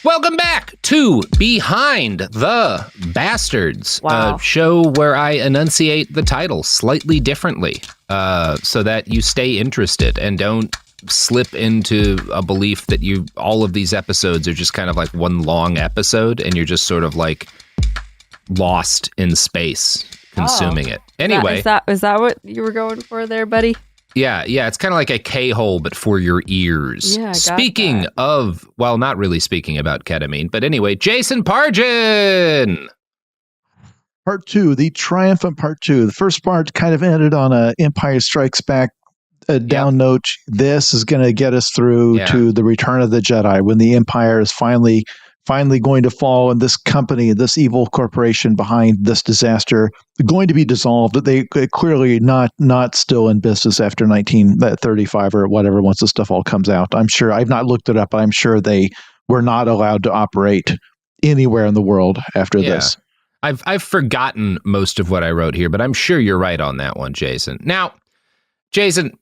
Welcome back to Behind the Bastards, Wow. a show where I enunciate the title slightly differently so that you stay interested and don't slip into a belief that all of these episodes are just kind of like one long episode and you're just sort of like lost in space consuming it. Anyway. Is that what you were going for there, buddy? Yeah, it's kind of like a K-hole, but for your ears. Yeah, I got speaking that. of, well, not really speaking about ketamine, but anyway, Jason Pargin! Part 2, the triumphant part 2. The first part kind of ended on a Empire Strikes Back down note. This is going to get us through to the Return of the Jedi, when the Empire is finally going to fall, and this company, this evil corporation behind this disaster, going to be dissolved. They clearly not still in business after 1935 or whatever, once this stuff all comes out. I'm sure, I've not looked it up, but I'm sure they were not allowed to operate anywhere in the world after this. I've forgotten most of what I wrote here, but I'm sure you're right on that one, Jason. Now, Jason,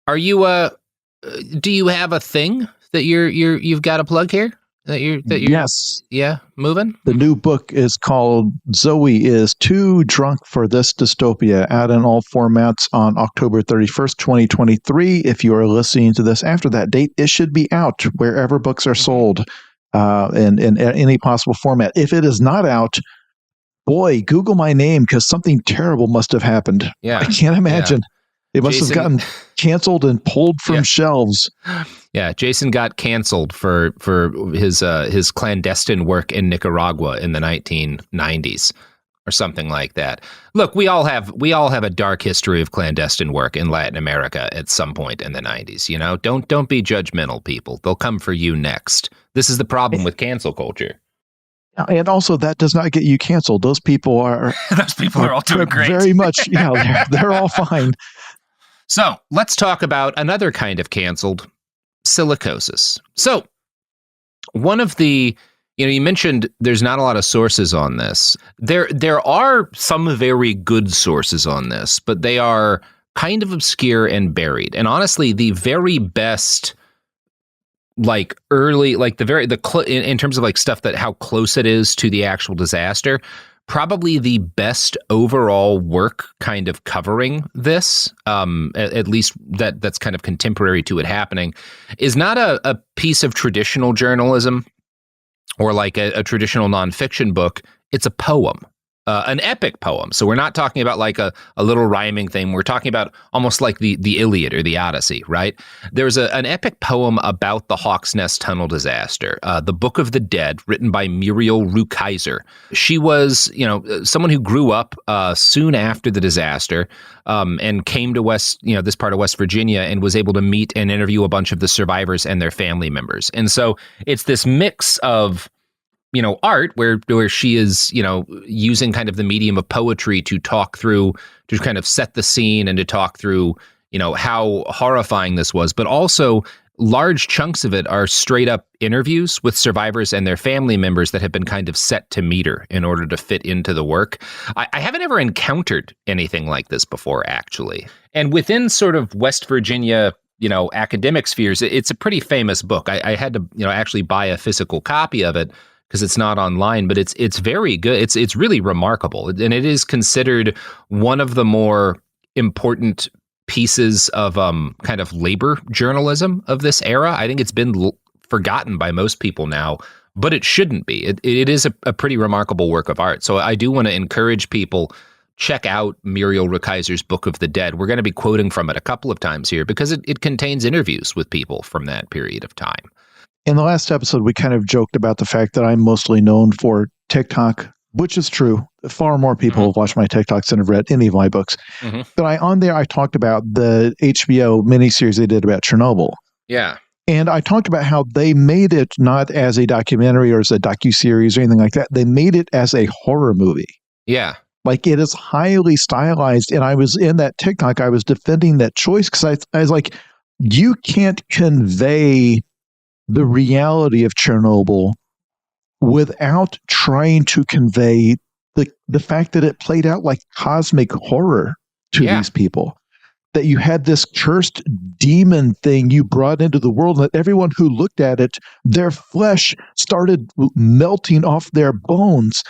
are you do you have a thing that you've got to plug here? That you're yes. Yeah, moving? The new book is called Zoe is Too Drunk for This Dystopia, out in all formats on October 31st, 2023. If you are listening to this after that date, it should be out wherever books are sold in any possible format. If it is not out, boy, Google my name, because something terrible must have happened. Yeah. I can't imagine. Yeah. It must have gotten canceled and pulled from shelves. Yeah, Jason got canceled for his clandestine work in Nicaragua in the 1990s or something like that. Look, we all have a dark history of clandestine work in Latin America at some point in the 90s, you know? Don't be judgmental, people. They'll come for you next. This is the problem with cancel culture. And also, that does not get you canceled. Those people are all doing great. Very much, they're all fine. So let's talk about another kind of canceled, silicosis. So one of the, you mentioned there's not a lot of sources on this. There are some very good sources on this, but they are kind of obscure and buried. And honestly, the very best, like early, like in terms of like stuff that how close it is to the actual disaster, probably the best overall work kind of covering this, at least that's kind of contemporary to it happening, is not a piece of traditional journalism or like a traditional nonfiction book. It's a poem. An epic poem. So we're not talking about like a little rhyming thing. We're talking about almost like the Iliad or the Odyssey, right? There's an epic poem about the Hawks Nest Tunnel disaster, The Book of the Dead, written by Muriel Rukeyser. She was, someone who grew up soon after the disaster and came to this part of West Virginia and was able to meet and interview a bunch of the survivors and their family members. And so it's this mix of art where she is, using kind of the medium of poetry to talk through, to kind of set the scene and to talk through, how horrifying this was. But also large chunks of it are straight up interviews with survivors and their family members that have been kind of set to meter in order to fit into the work. I haven't ever encountered anything like this before, actually. And within sort of West Virginia, academic spheres, it's a pretty famous book. I had to, actually buy a physical copy of it, because it's not online, but it's very good. It's really remarkable, and it is considered one of the more important pieces of kind of labor journalism of this era. I think it's been forgotten by most people now, but it shouldn't be. It is a pretty remarkable work of art. So I do want to encourage people, check out Muriel Rukeyser's Book of the Dead. We're going to be quoting from it a couple of times here because it contains interviews with people from that period of time. In the last episode, we kind of joked about the fact that I'm mostly known for TikTok, which is true. Far more people have watched my TikToks than have read any of my books. But I talked about the HBO miniseries they did about Chernobyl. Yeah. And I talked about how they made it not as a documentary or as a docuseries or anything like that. They made it as a horror movie. Yeah. Like, it is highly stylized. And I was in that TikTok, I was defending that choice because I was like, you can't convey the reality of Chernobyl without trying to convey the fact that it played out like cosmic horror to these people. that you had this cursed demon thing you brought into the world, and that everyone who looked at it, their flesh started melting off their bones.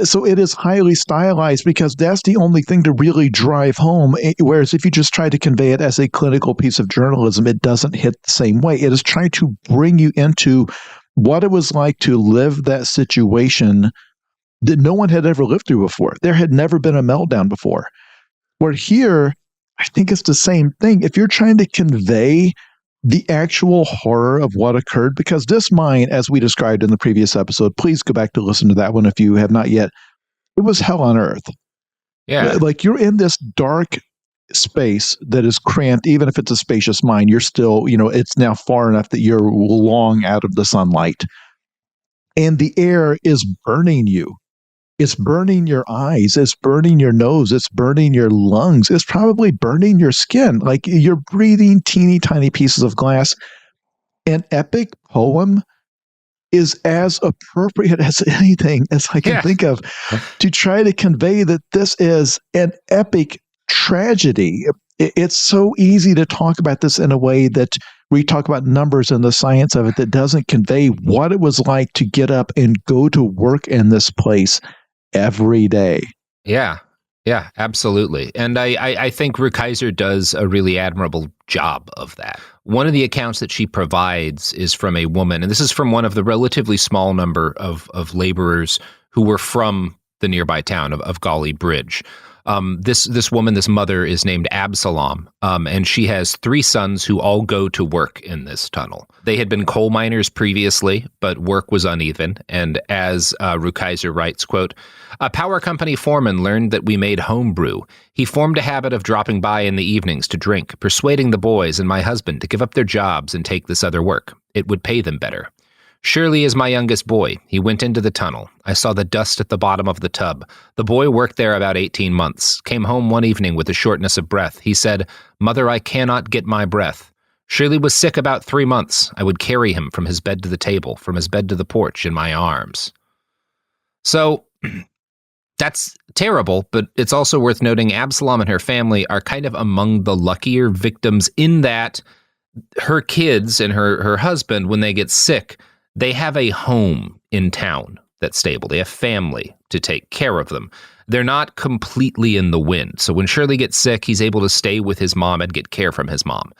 So it is highly stylized because that's the only thing to really drive home. Whereas if you just try to convey it as a clinical piece of journalism, it doesn't hit the same way. It is trying to bring you into what it was like to live that situation that no one had ever lived through before. There had never been a meltdown before. Where here, I think it's the same thing. If you're trying to convey the actual horror of what occurred, because this mine, as we described in the previous episode, please go back to listen to that one if you have not yet. It was hell on earth. Yeah. Like you're in this dark space that is cramped. Even if it's a spacious mine, you're still, it's now far enough that you're long out of the sunlight. And the air is burning you. It's burning your eyes. It's burning your nose. It's burning your lungs. It's probably burning your skin. Like you're breathing teeny tiny pieces of glass. An epic poem is as appropriate as anything as I can think of to try to convey that this is an epic tragedy. It's so easy to talk about this in a way that we talk about numbers and the science of it that doesn't convey what it was like to get up and go to work in this place every day. Yeah, absolutely. And I think Rukeyser does a really admirable job of that. One of the accounts that she provides is from a woman, and this is from one of the relatively small number of laborers who were from the nearby town of Gauley Bridge. This woman, this mother, is named Absalom, and she has 3 sons who all go to work in this tunnel. They had been coal miners previously, but work was uneven. And as Rukeyser writes, quote, "A power company foreman learned that we made home brew. He formed a habit of dropping by in the evenings to drink, persuading the boys and my husband to give up their jobs and take this other work. It would pay them better. Shirley is my youngest boy. He went into the tunnel. I saw the dust at the bottom of the tub. The boy worked there about 18 months. Came home one evening with a shortness of breath. He said, 'Mother, I cannot get my breath.' Shirley was sick about 3 months. I would carry him from his bed to the table, from his bed to the porch in my arms." So that's terrible, but it's also worth noting Absalom and her family are kind of among the luckier victims in that her kids and her husband, when they get sick, they have a home in town that's stable. They have family to take care of them. They're not completely in the wind. So when Shirley gets sick, he's able to stay with his mom and get care from his mom.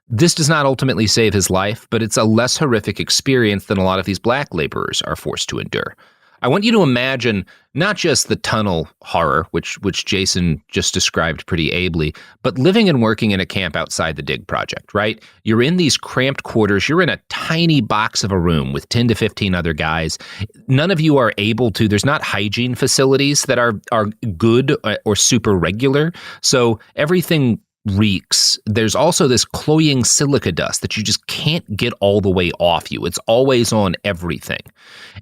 This does not ultimately save his life, but it's a less horrific experience than a lot of these black laborers are forced to endure. I want you to imagine not just the tunnel horror, which Jason just described pretty ably, but living and working in a camp outside the dig project, right? You're in these cramped quarters. You're in a tiny box of a room with 10 to 15 other guys. None of you are able to, there's not hygiene facilities that are good or super regular. So everything reeks. There's also this cloying silica dust that you just can't get all the way off you. It's always on everything.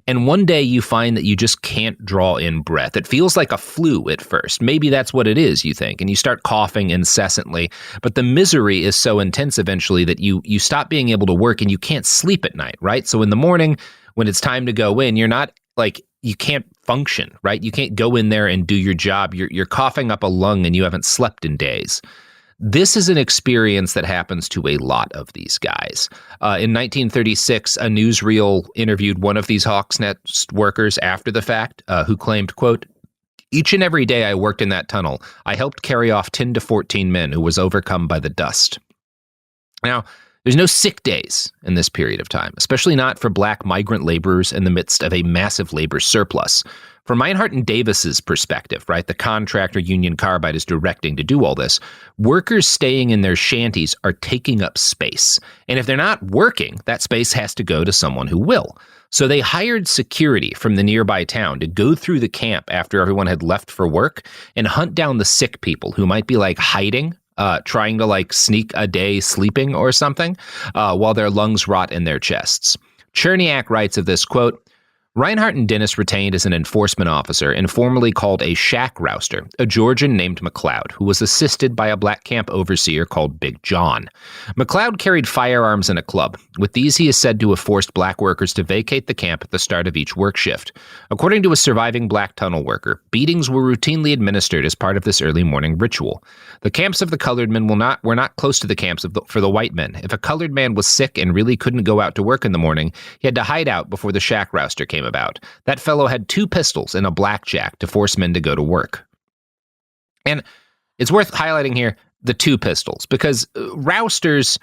And one day you find that you just can't draw in breath. It feels like a flu at first. Maybe that's what it is, you think, and you start coughing incessantly. But the misery is so intense eventually that you stop being able to work and you can't sleep at night, right? So in the morning, when it's time to go in, you're not like, you can't function, right? You can't go in there and do your job. You're coughing up a lung and you haven't slept in days. This is an experience that happens to a lot of these guys. In 1936, a newsreel interviewed one of these Hawks Nest workers after the fact, who claimed, quote, "Each and every day I worked in that tunnel, I helped carry off 10 to 14 men who was overcome by the dust." Now, there's no sick days in this period of time, especially not for black migrant laborers in the midst of a massive labor surplus. From Meinhardt and Davis's perspective, right, the contractor Union Carbide is directing to do all this, workers staying in their shanties are taking up space. And if they're not working, that space has to go to someone who will. So they hired security from the nearby town to go through the camp after everyone had left for work and hunt down the sick people who might be like hiding, trying to like sneak a day sleeping or something, while their lungs rot in their chests. Cherniak writes of this, quote, Reinhardt and Dennis retained as an enforcement officer, informally called a shack rouster, a Georgian named McLeod, who was assisted by a black camp overseer called Big John. McLeod carried firearms and a club. With these, he is said to have forced black workers to vacate the camp at the start of each work shift. According to a surviving black tunnel worker, beatings were routinely administered as part of this early morning ritual. The camps of the colored men were not close to the camps for the white men. If a colored man was sick and really couldn't go out to work in the morning, he had to hide out before the shack rouster came about. That fellow had 2 pistols and a blackjack to force men to go to work. And it's worth highlighting here the 2 pistols, because rousters,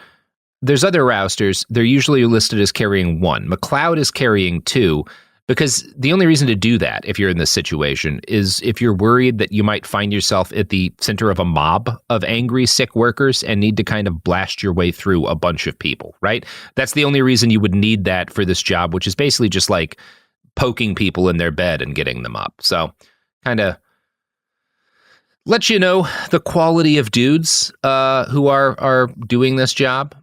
there's other rousters, they're usually listed as carrying 1. McLeod is carrying 2, because the only reason to do that, if you're in this situation, is if you're worried that you might find yourself at the center of a mob of angry, sick workers and need to kind of blast your way through a bunch of people, right? That's the only reason you would need that for this job, which is basically just like poking people in their bed and getting them up. So kind of let you know the quality of dudes who are doing this job.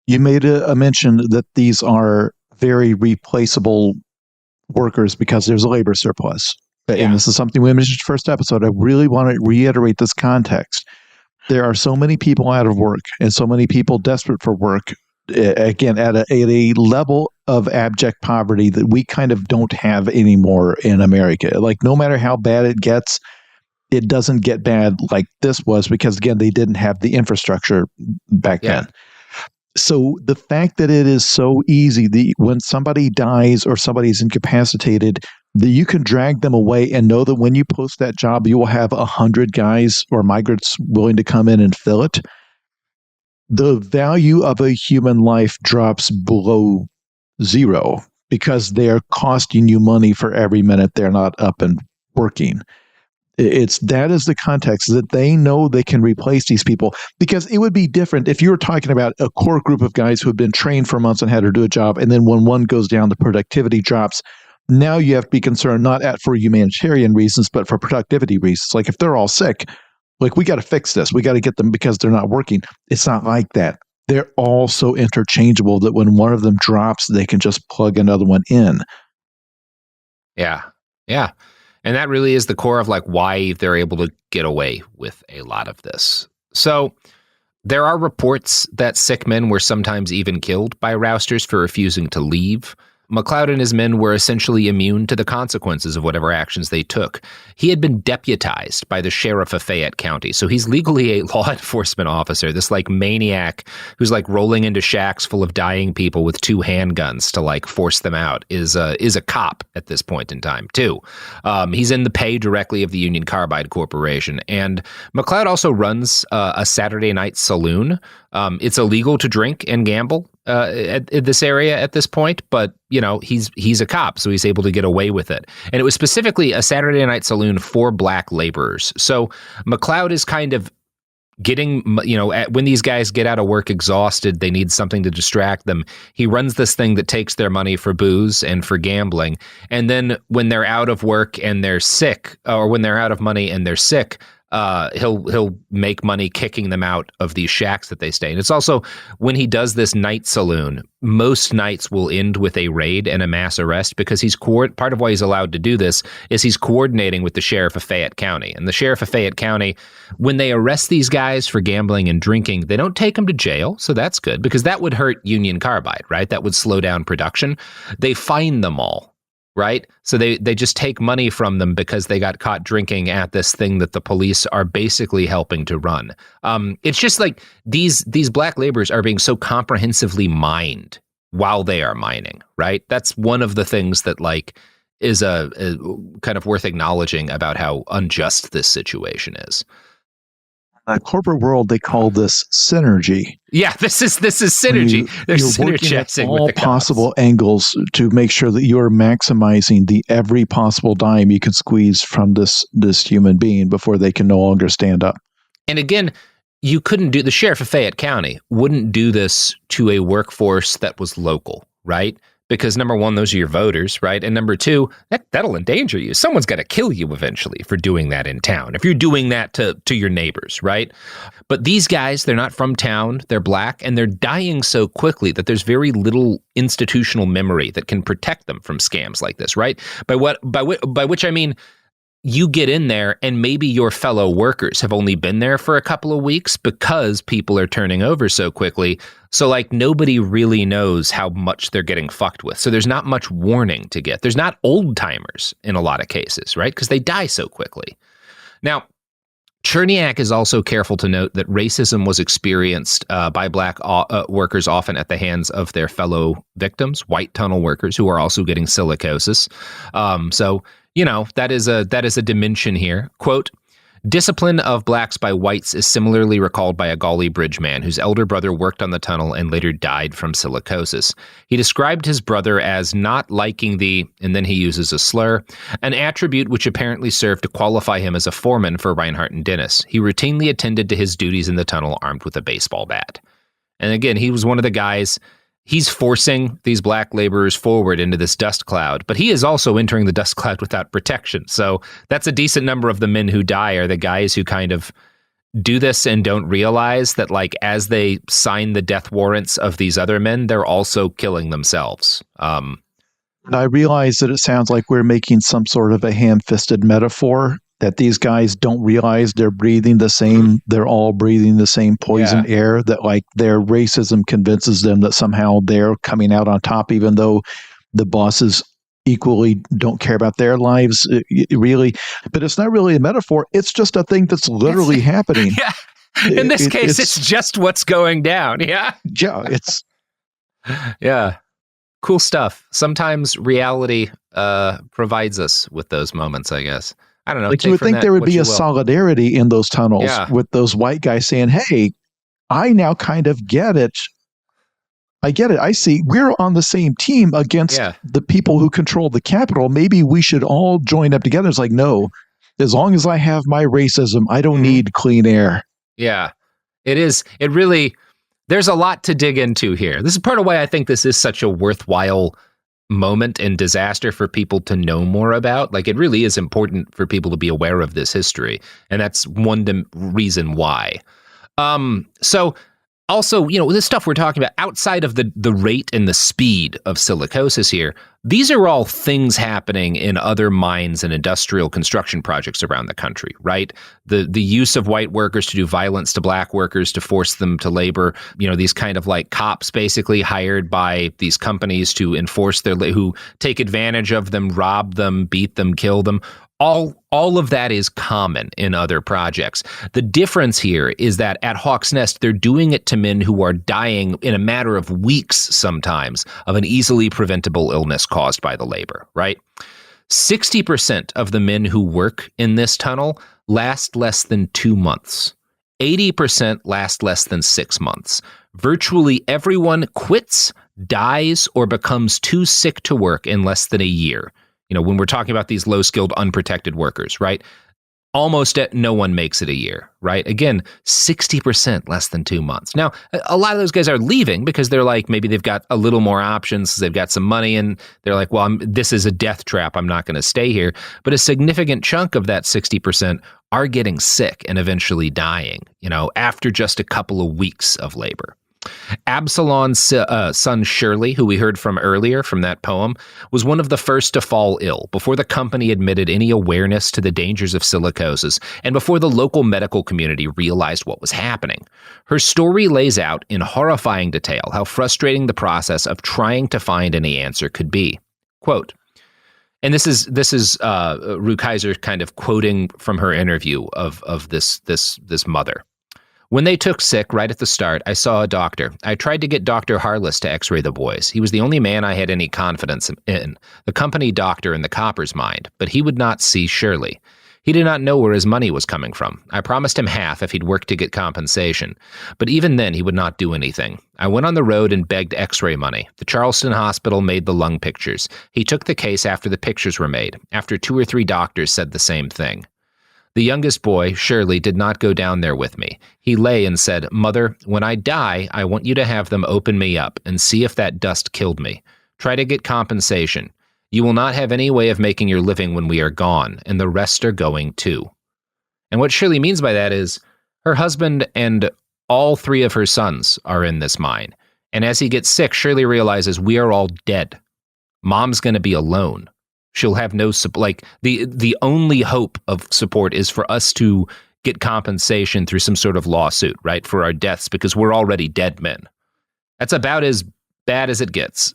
You made a mention that these are very replaceable workers because there's a labor surplus. Yeah. And this is something we mentioned in the first episode. I really want to reiterate this context. There are so many people out of work and so many people desperate for work, again, at a level of abject poverty that we kind of don't have anymore in America. Like, no matter how bad it gets, it doesn't get bad like this was because, again, they didn't have the infrastructure back then. So the fact that it is so easy, when somebody dies or somebody's incapacitated, that you can drag them away and know that when you post that job, you will have 100 guys or migrants willing to come in and fill it. The value of a human life drops below 0 because they're costing you money for every minute they're not up and working. That is the context, that they know they can replace these people, because it would be different if you were talking about a core group of guys who have been trained for months on how to do a job, and then when one goes down, the productivity drops. Now you have to be concerned not for humanitarian reasons, but for productivity reasons. Like, if they're all sick, like, we got to fix this. We got to get them because they're not working. It's not like that. They're all so interchangeable that when one of them drops, they can just plug another one in. Yeah. Yeah. And that really is the core of like why they're able to get away with a lot of this. So there are reports that sick men were sometimes even killed by rousters for refusing to leave. McLeod and his men were essentially immune to the consequences of whatever actions they took. He had been deputized by the sheriff of Fayette County, so he's legally a law enforcement officer, this like maniac who's like rolling into shacks full of dying people with 2 handguns to like force them out is a cop at this point in time too. He's in the pay directly of the Union Carbide Corporation, and McLeod also runs a Saturday night saloon. It's illegal to drink and gamble at this area at this point, but you know, he's a cop, so he's able to get away with it. And it was specifically a Saturday night saloon for black laborers. So McLeod is kind of getting, you know, when these guys get out of work exhausted, they need something to distract them. He runs this thing that takes their money for booze and for gambling. And then when they're out of work and they're sick, or when they're out of money and they're sick, he'll make money kicking them out of these shacks that they stay in. It's also, when he does this night saloon, most nights will end with a raid and a mass arrest, because part of why he's allowed to do this is he's coordinating with the sheriff of Fayette County. And the sheriff of Fayette County, when they arrest these guys for gambling and drinking, they don't take them to jail, so that's good, because that would hurt Union Carbide, right? That would slow down production. They fine them all. Right? So they just take money from them because they got caught drinking at this thing that the police are basically helping to run. It's just like these black laborers are being so comprehensively mined while they are mining, right? That's one of the things that like is a kind of worth acknowledging about how unjust this situation is. In the corporate world, they call this synergy. Yeah, this is synergy. They're synergizing with the cops. All possible angles to make sure that you're maximizing every possible dime you can squeeze from this human being before they can no longer stand up. And again, the sheriff of Fayette County wouldn't do this to a workforce that was local, right? because number one, those are your voters, right? And number two, that'll endanger you. Someone's got to kill you eventually for doing that in town. If you're doing that to your neighbors, right? But these guys, they're not from town, they're black, and they're dying so quickly that there's very little institutional memory that can protect them from scams like this, right? By which I mean, you get in there and maybe your fellow workers have only been there for a couple of weeks because people are turning over so quickly. So like nobody really knows how much they're getting fucked with. So there's not much warning to get. There's not old timers in a lot of cases, right? Because they die so quickly. Now, Cherniak is also careful to note that racism was experienced by black workers often at the hands of their fellow victims, white tunnel workers who are also getting silicosis. So that is a dimension here. Quote, discipline of blacks by whites is similarly recalled by a Gauley Bridge man whose elder brother worked on the tunnel and later died from silicosis. He described his brother as not liking and then he uses a slur, an attribute which apparently served to qualify him as a foreman for Reinhardt and Dennis. He routinely attended to his duties in the tunnel armed with a baseball bat. And again, he was one of the guys. He's forcing these black laborers forward into this dust cloud, but he is also entering the dust cloud without protection. So that's a decent number of the men who die are the guys who kind of do this and don't realize that, like, as they sign the death warrants of these other men, they're also killing themselves. And I realize that it sounds like we're making some sort of a ham-fisted metaphor, that these guys don't realize they're breathing the same, they're all breathing the same poison air, that like their racism convinces them that somehow they're coming out on top, even though the bosses equally don't care about their lives, really. But it's not really a metaphor. It's just a thing that's literally happening. Yeah. In this case, it's just what's going down. Yeah. Yeah. Yeah. Cool stuff. Sometimes reality provides us with those moments, I guess. I don't know. Like you would think there would be a solidarity in those tunnels with those white guys saying, hey, I now kind of get it. I get it. I see. We're on the same team against the people who control the Capitol. Maybe we should all join up together. It's like, no, as long as I have my racism, I don't need clean air. Yeah, it is. It really, there's a lot to dig into here. This is part of why I think this is such a worthwhile moment and disaster for people to know more about. Like, it really is important for people to be aware of this history, and that's one reason why. So also, this stuff we're talking about outside of the rate and the speed of silicosis here, these are all things happening in other mines and industrial construction projects around the country, right? The use of white workers to do violence to black workers to force them to labor, these kind of like cops basically hired by these companies to enforce who take advantage of them, rob them, beat them, kill them. All of that is common in other projects. The difference here is that at Hawk's Nest, they're doing it to men who are dying in a matter of weeks sometimes of an easily preventable illness caused by the labor, right? 60% of the men who work in this tunnel last less than 2 months. 80% last less than 6 months. Virtually everyone quits, dies, or becomes too sick to work in less than a year. When we're talking about these low-skilled, unprotected workers, right? Almost no one makes it a year, right? Again, 60% less than 2 months. Now, a lot of those guys are leaving because they're like, maybe they've got a little more options, they've got some money, and they're like, well, this is a death trap, I'm not going to stay here. But a significant chunk of that 60% are getting sick and eventually dying, after just a couple of weeks of labor. Absalon's son Shirley, who we heard from earlier from that poem, was one of the first to fall ill before the company admitted any awareness to the dangers of silicosis and before the local medical community realized what was happening. Her story lays out in horrifying detail how frustrating the process of trying to find any answer could be. Quote, and this is Rukeyser kind of quoting from her interview of this mother. When they took sick right at the start, I saw a doctor. I tried to get Dr. Harless to x-ray the boys. He was the only man I had any confidence in, the company doctor in the copper's mind, but he would not see Shirley. He did not know where his money was coming from. I promised him half if he'd work to get compensation, but even then he would not do anything. I went on the road and begged x-ray money. The Charleston Hospital made the lung pictures. He took the case after the pictures were made, after 2 or 3 doctors said the same thing. The youngest boy, Shirley, did not go down there with me. He lay and said, Mother, when I die, I want you to have them open me up and see if that dust killed me. Try to get compensation. You will not have any way of making your living when we are gone, and the rest are going too. And what Shirley means by that is her husband and all 3 of her sons are in this mine. And as he gets sick, Shirley realizes we are all dead. Mom's going to be alone. She'll have no support. Like the only hope of support is for us to get compensation through some sort of lawsuit, right? For our deaths, because we're already dead men. That's about as bad as it gets.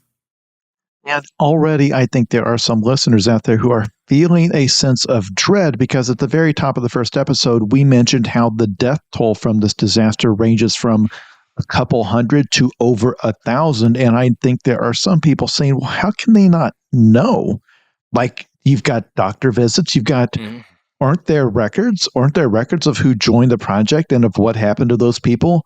And already, I think there are some listeners out there who are feeling a sense of dread because at the very top of the first episode, we mentioned how the death toll from this disaster ranges from a couple hundred to over 1,000. And I think there are some people saying, well, how can they not know? Like, you've got doctor visits, you've got, aren't there records of who joined the project and of what happened to those people?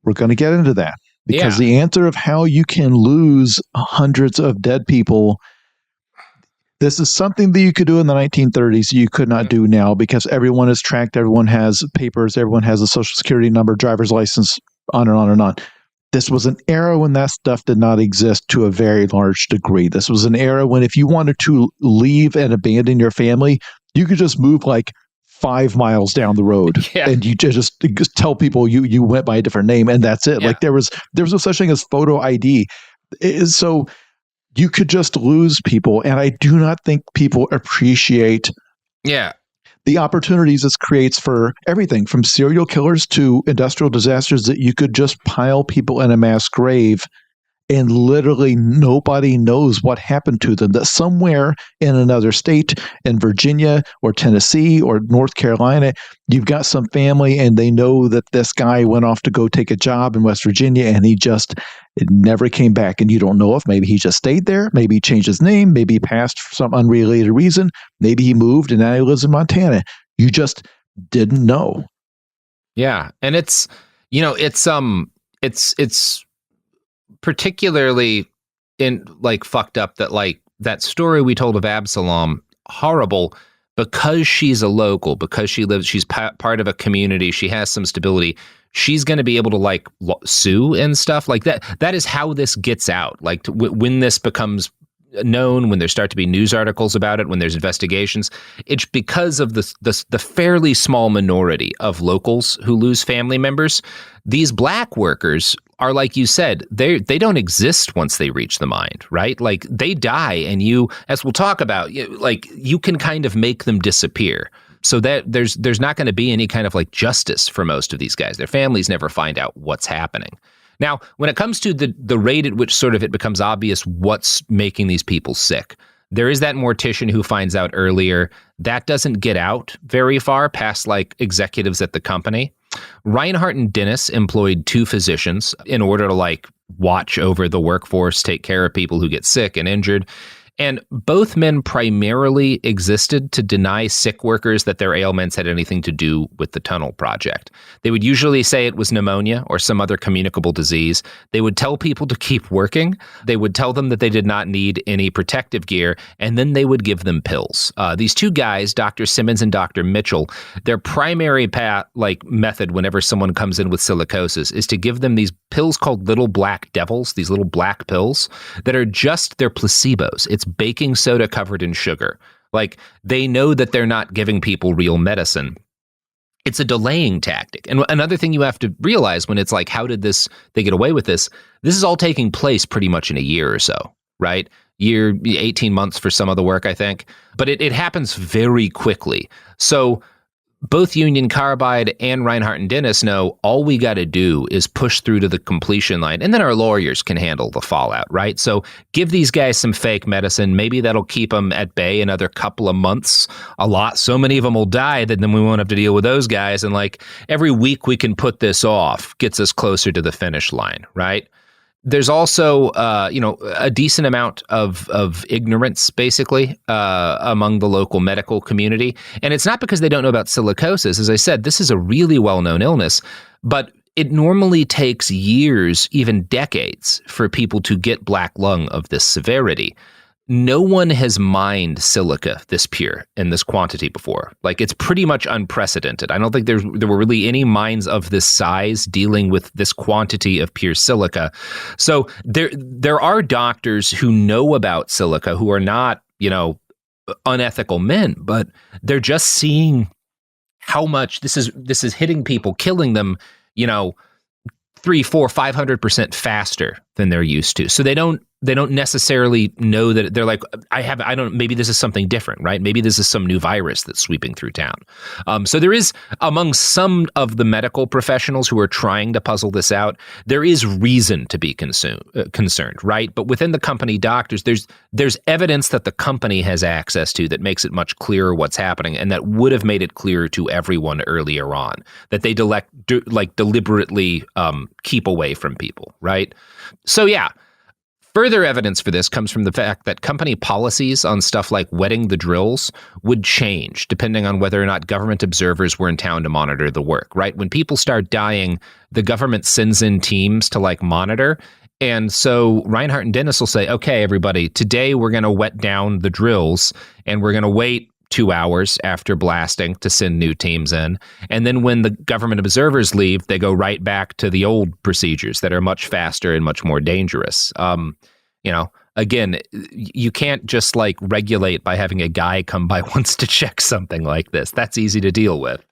We're going to get into that. Because the answer of how you can lose hundreds of dead people, this is something that you could do in the 1930s you could not do now because everyone is tracked, everyone has papers, everyone has a social security number, driver's license, on and on and on. This was an era when that stuff did not exist to a very large degree. This was an era when if you wanted to leave and abandon your family, you could just move like 5 miles down the road and you just tell people you went by a different name and that's it. Like there was no such thing as photo ID. So you could just lose people. And I do not think people appreciate the opportunities this creates for everything from serial killers to industrial disasters that you could just pile people in a mass grave and literally nobody knows what happened to them. That somewhere in another state, in Virginia or Tennessee or North Carolina, you've got some family and they know that this guy went off to go take a job in West Virginia and it never came back. And you don't know if maybe he just stayed there, maybe he changed his name, maybe he passed for some unrelated reason, maybe he moved and now he lives in Montana. You just didn't know. Yeah. And it's particularly in like fucked up that like that story we told of Absalom, horrible because she's a local, because she's part of a community, she has some stability, she's going to be able to like sue and stuff like that. That is how this gets out. Like when this becomes known, when there start to be news articles about it, when there's investigations, it's because of the fairly small minority of locals who lose family members. These black workers are, like you said, they don't exist once they reach the mine, right? Like they die and you, as we'll talk about, like you can kind of make them disappear. So that there's not going to be any kind of like justice for most of these guys. Their families never find out what's happening. Now, when it comes to the rate at which sort of it becomes obvious what's making these people sick, there is that mortician who finds out earlier. That doesn't get out very far past like executives at the company. Reinhardt and Dennis employed 2 physicians in order to like watch over the workforce, take care of people who get sick and injured. And both men primarily existed to deny sick workers that their ailments had anything to do with the tunnel project. They would usually say it was pneumonia or some other communicable disease. They would tell people to keep working. They would tell them that they did not need any protective gear, and then they would give them pills. These 2 guys, Dr. Simmons and Dr. Mitchell, their primary method whenever someone comes in with silicosis is to give them these pills called little black devils, these little black pills that are just their placebos. It's baking soda covered in sugar. Like they know that they're not giving people real medicine. It's a delaying tactic. And another thing you have to realize when it's like, how did they get away with this? This is all taking place pretty much in a year or so, right? 18 months for some of the work, I think. But it happens very quickly. So both Union Carbide and Reinhardt and Dennis know all we got to do is push through to the completion line, and then our lawyers can handle the fallout, right? So give these guys some fake medicine. Maybe that'll keep them at bay another couple of months. So many of them will die that then we won't have to deal with those guys. And like every week we can put this off gets us closer to the finish line, right? There's also, a decent amount of ignorance, basically, among the local medical community. And it's not because they don't know about silicosis. As I said, this is a really well-known illness, but it normally takes years, even decades, for people to get black lung of this severity. no one has mined silica this pure in this quantity before. Like, it's pretty much unprecedented. I don't think there were really any mines of this size dealing with this quantity of pure silica. So there are doctors who know about silica who are not, unethical men, but they're just seeing how much this is hitting people, killing them, 300, 400, 500% faster than they're used to. So they don't necessarily know that. They're like, maybe this is something different, right? Maybe this is some new virus that's sweeping through town. So there is, among some of the medical professionals who are trying to puzzle this out, there is reason to be concerned, right? But within the company doctors, there's evidence that the company has access to that makes it much clearer what's happening, and that would have made it clearer to everyone earlier on, that they deliberately keep away from people, right? So yeah. Further evidence for this comes from the fact that company policies on stuff like wetting the drills would change depending on whether or not government observers were in town to monitor the work, right? When people start dying, the government sends in teams to monitor. And so Reinhardt and Dennis will say, okay, everybody, today we're going to wet down the drills and we're going to wait 2 hours after blasting to send new teams in. And then when the government observers leave, they go right back to the old procedures that are much faster and much more dangerous. Again, you can't just regulate by having a guy come by once to check something like this. That's easy to deal with.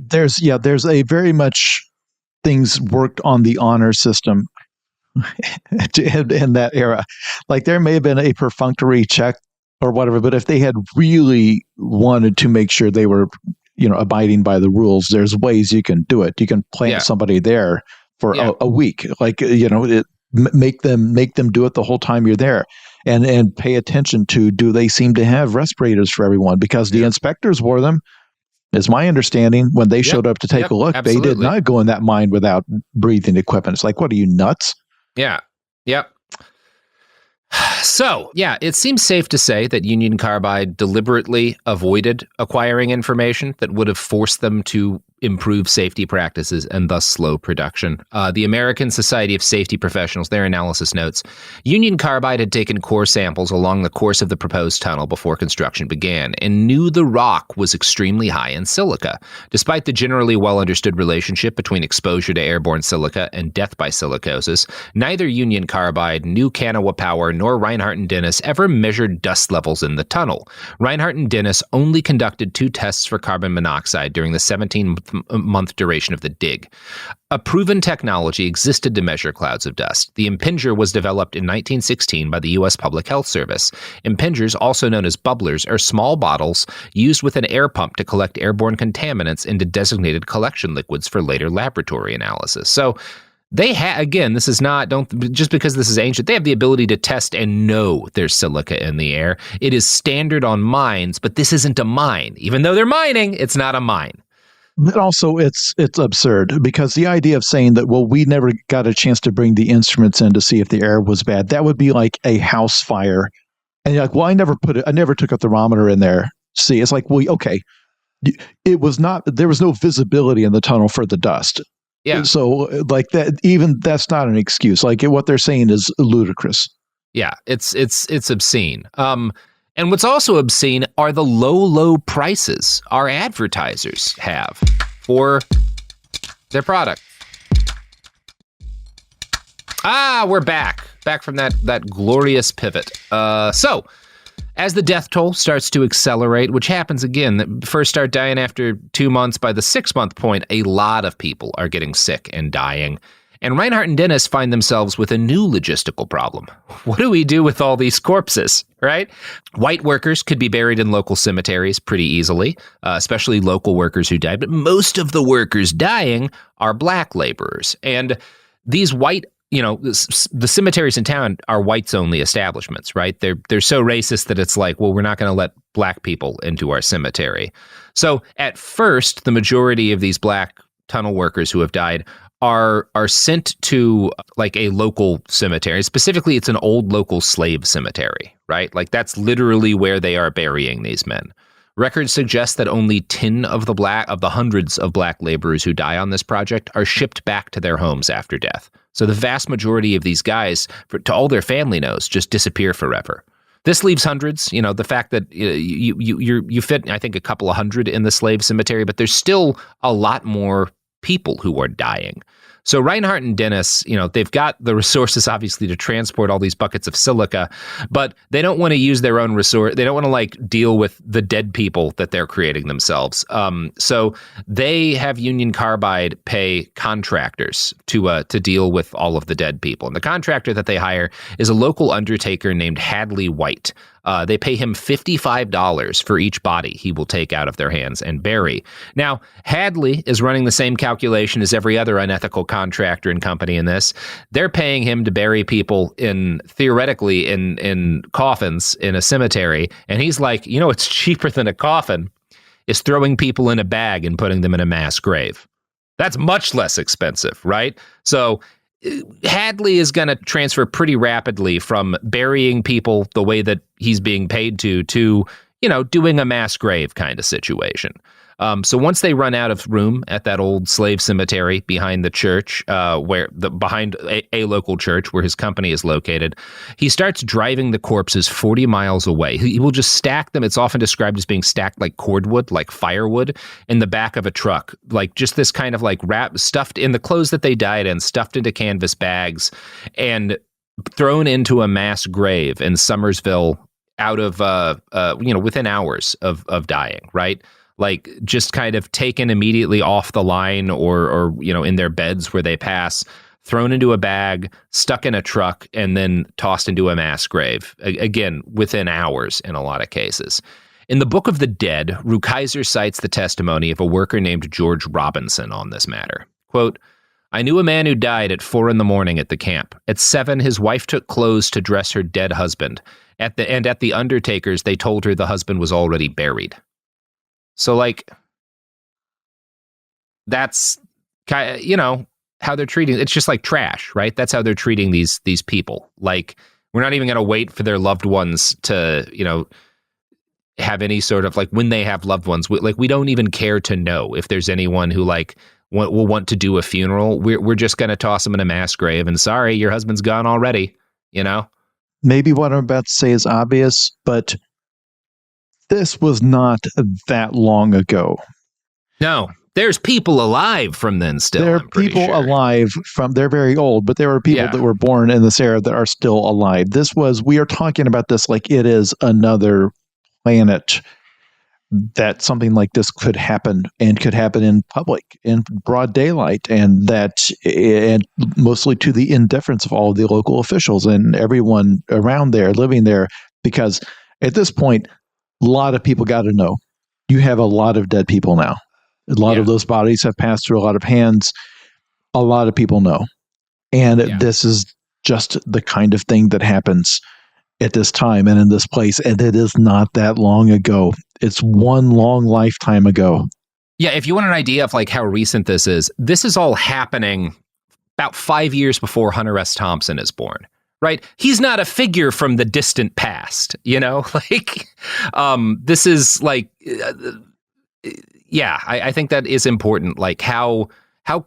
There's a very much things worked on the honor system in that era. Like, there may have been a perfunctory check or whatever, but if they had really wanted to make sure they were, abiding by the rules, there's ways you can do it. You can plant somebody there for a week, make them do it the whole time you're there, and pay attention to, do they seem to have respirators for everyone? Because the inspectors wore them. Is my understanding, when they showed up to take a look, absolutely. They did not go in that mine without breathing equipment. It's like, what are you, nuts? Yeah. Yep. So, it seems safe to say that Union Carbide deliberately avoided acquiring information that would have forced them to improve safety practices and thus slow production. The American Society of Safety Professionals, their analysis notes, Union Carbide had taken core samples along the course of the proposed tunnel before construction began and knew the rock was extremely high in silica. Despite the generally well-understood relationship between exposure to airborne silica and death by silicosis, neither Union Carbide, New Kanawha Power, nor Reinhardt and Dennis ever measured dust levels in the tunnel. Reinhardt and Dennis only conducted 2 tests for carbon monoxide during the 17-month duration of the dig. A proven technology existed to measure clouds of dust. The impinger was developed in 1916 by the U.S. Public Health Service. Impingers, also known as bubblers, are small bottles used with an air pump to collect airborne contaminants into designated collection liquids for later laboratory analysis. So they again, this is not, just because this is ancient, they have the ability to test and know there's silica in the air. It is standard on mines, but this isn't a mine. Even though they're mining, it's not a mine. But also, it's absurd, because the idea of saying that, well, we never got a chance to bring the instruments in to see if the air was bad, that would be like a house fire. And you're like, well, I never took a thermometer in there. See, it's like, well, okay, there was no visibility in the tunnel for the dust. Yeah. So like that, even that's not an excuse. Like, what they're saying is ludicrous. Yeah, it's obscene. And what's also obscene are the low prices our advertisers have for their product. We're back from that glorious pivot. So, as the death toll starts to accelerate, which happens again, that first start dying after 2 months, by the 6-month point, a lot of people are getting sick and dying. And Reinhardt and Dennis find themselves with a new logistical problem. What do we do with all these corpses, right? White workers could be buried in local cemeteries pretty easily, especially local workers who died. But most of the workers dying are black laborers. And these white, the cemeteries in town are whites-only establishments, right? They're so racist that it's like, well, we're not going to let black people into our cemetery. So at first, the majority of these black tunnel workers who have died are sent to like a local cemetery. Specifically, it's an old local slave cemetery, right? Like, that's literally where they are burying these men. Records suggest that only 10 of the hundreds of black laborers who die on this project are shipped back to their homes after death. So the vast majority of these guys, to all their family knows, just disappear forever. This leaves hundreds. The fact that you fit, I think, a couple of hundred in the slave cemetery, but there's still a lot more people who are dying. So Reinhardt and Dennis, they've got the resources, obviously, to transport all these buckets of silica, but they don't want to use their own resource. They don't want to deal with the dead people that they're creating themselves. So they have Union Carbide pay contractors to deal with all of the dead people. And the contractor that they hire is a local undertaker named Hadley White. They pay him $55 for each body he will take out of their hands and bury. Now, Hadley is running the same calculation as every other unethical contractor and company in this. They're paying him to bury people theoretically in coffins in a cemetery. And he's like, it's cheaper than a coffin is throwing people in a bag and putting them in a mass grave. That's much less expensive, right? So Hadley is going to transfer pretty rapidly from burying people the way that he's being paid to doing a mass grave kind of situation. So once they run out of room at that old slave cemetery behind the church, behind a local church where his company is located, he starts driving the corpses 40 miles away. He will just stack them. It's often described as being stacked like cordwood, like firewood, in the back of a truck, like just this kind of stuffed in the clothes that they died in, stuffed into canvas bags, and thrown into a mass grave in Somersville out of within hours of dying, right? Just kind of taken immediately off the line or in their beds where they pass, thrown into a bag, stuck in a truck, and then tossed into a mass grave. Again, within hours in a lot of cases. In the Book of the Dead, Rukeyser cites the testimony of a worker named George Robinson on this matter. Quote, "I knew a man who died at 4 a.m. at the camp. At 7, his wife took clothes to dress her dead husband. At the undertaker's, they told her the husband was already buried." So that's kind of, how they're treating. It's just like trash, right? That's how they're treating these people. We're not even going to wait for their loved ones to, have any sort of when they have loved ones. We don't even care to know if there's anyone who will want to do a funeral. We're just going to toss them in a mass grave and sorry, your husband's gone already. Maybe what I'm about to say is obvious, but this was not that long ago. No, there's people alive from then still. There are people alive from, they're very old, but there are people that were born in this era that are still alive. We are talking about this like it is another planet, that something like this could happen and could happen in public, in broad daylight, and mostly to the indifference of all the local officials and everyone around there living there, because at this point, a lot of people got to know. You have a lot of dead people now. A lot of those bodies have passed through a lot of hands. A lot of people know. And this is just the kind of thing that happens at this time and in this place. And it is not that long ago. It's one long lifetime ago. Yeah, if you want an idea of how recent this is all happening about 5 years before Hunter S. Thompson is born. Right? He's not a figure from the distant past, this is I think that is important. How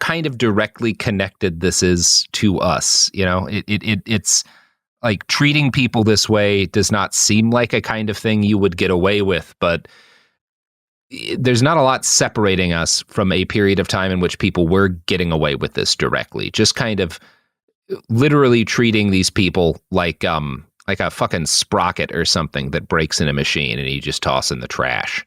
kind of directly connected this is to us, it's treating people this way does not seem like a kind of thing you would get away with, but there's not a lot separating us from a period of time in which people were getting away with this directly, just kind of literally treating these people like a fucking sprocket or something that breaks in a machine and you just toss in the trash.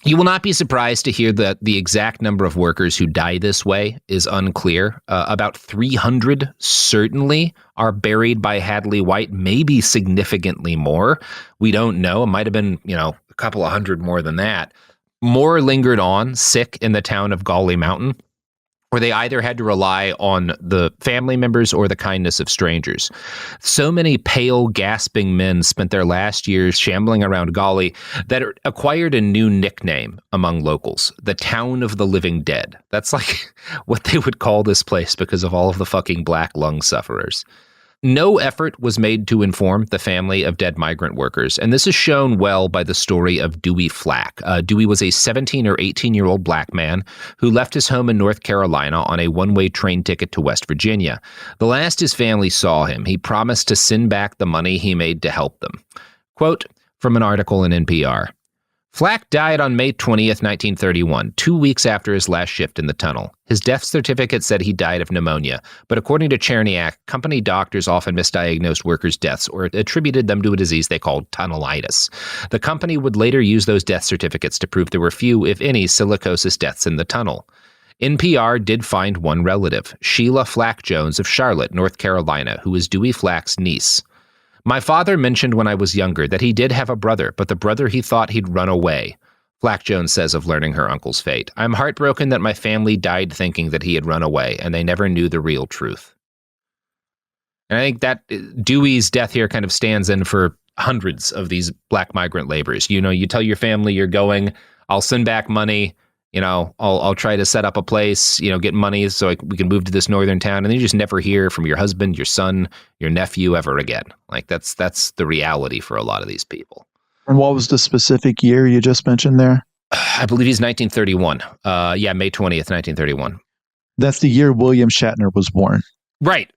You will not be surprised to hear that the exact number of workers who die this way is unclear. About 300 certainly are buried by Hadley White, maybe significantly more. We don't know. It might have been, a couple of hundred more than that. More lingered on sick in the town of Gauley Mountain, where they either had to rely on the family members or the kindness of strangers. So many pale, gasping men spent their last years shambling around Gauley that it acquired a new nickname among locals, the Town of the Living Dead. That's what they would call this place because of all of the fucking black lung sufferers. No effort was made to inform the family of dead migrant workers, and this is shown well by the story of Dewey Flack. Dewey was a 17 or 18-year-old black man who left his home in North Carolina on a one-way train ticket to West Virginia. The last his family saw him, he promised to send back the money he made to help them. Quote from an article in NPR. Flack died on May 20th, 1931, 2 weeks after his last shift in the tunnel. His death certificate said he died of pneumonia, but according to Cherniak, company doctors often misdiagnosed workers' deaths or attributed them to a disease they called tunnelitis. The company would later use those death certificates to prove there were few, if any, silicosis deaths in the tunnel. NPR did find one relative, Sheila Flack Jones of Charlotte, North Carolina, who was Dewey Flack's niece. My father mentioned when I was younger that he did have a brother, but the brother he thought he'd run away. Flack Jones says of learning her uncle's fate. I'm heartbroken that my family died thinking that he had run away, and they never knew the real truth. And I think that Dewey's death here kind of stands in for hundreds of these black migrant laborers. You know, you tell your family you're going, I'll send back money, you know, I'll try to set up a place, you know, get money so we can move to this northern town. And then you just never hear from your husband, your son, your nephew ever again. Like that's the reality for a lot of these people. And what was the specific year you just mentioned there? I believe he's 1931. May 20th, 1931. That's the year William Shatner was born. Right.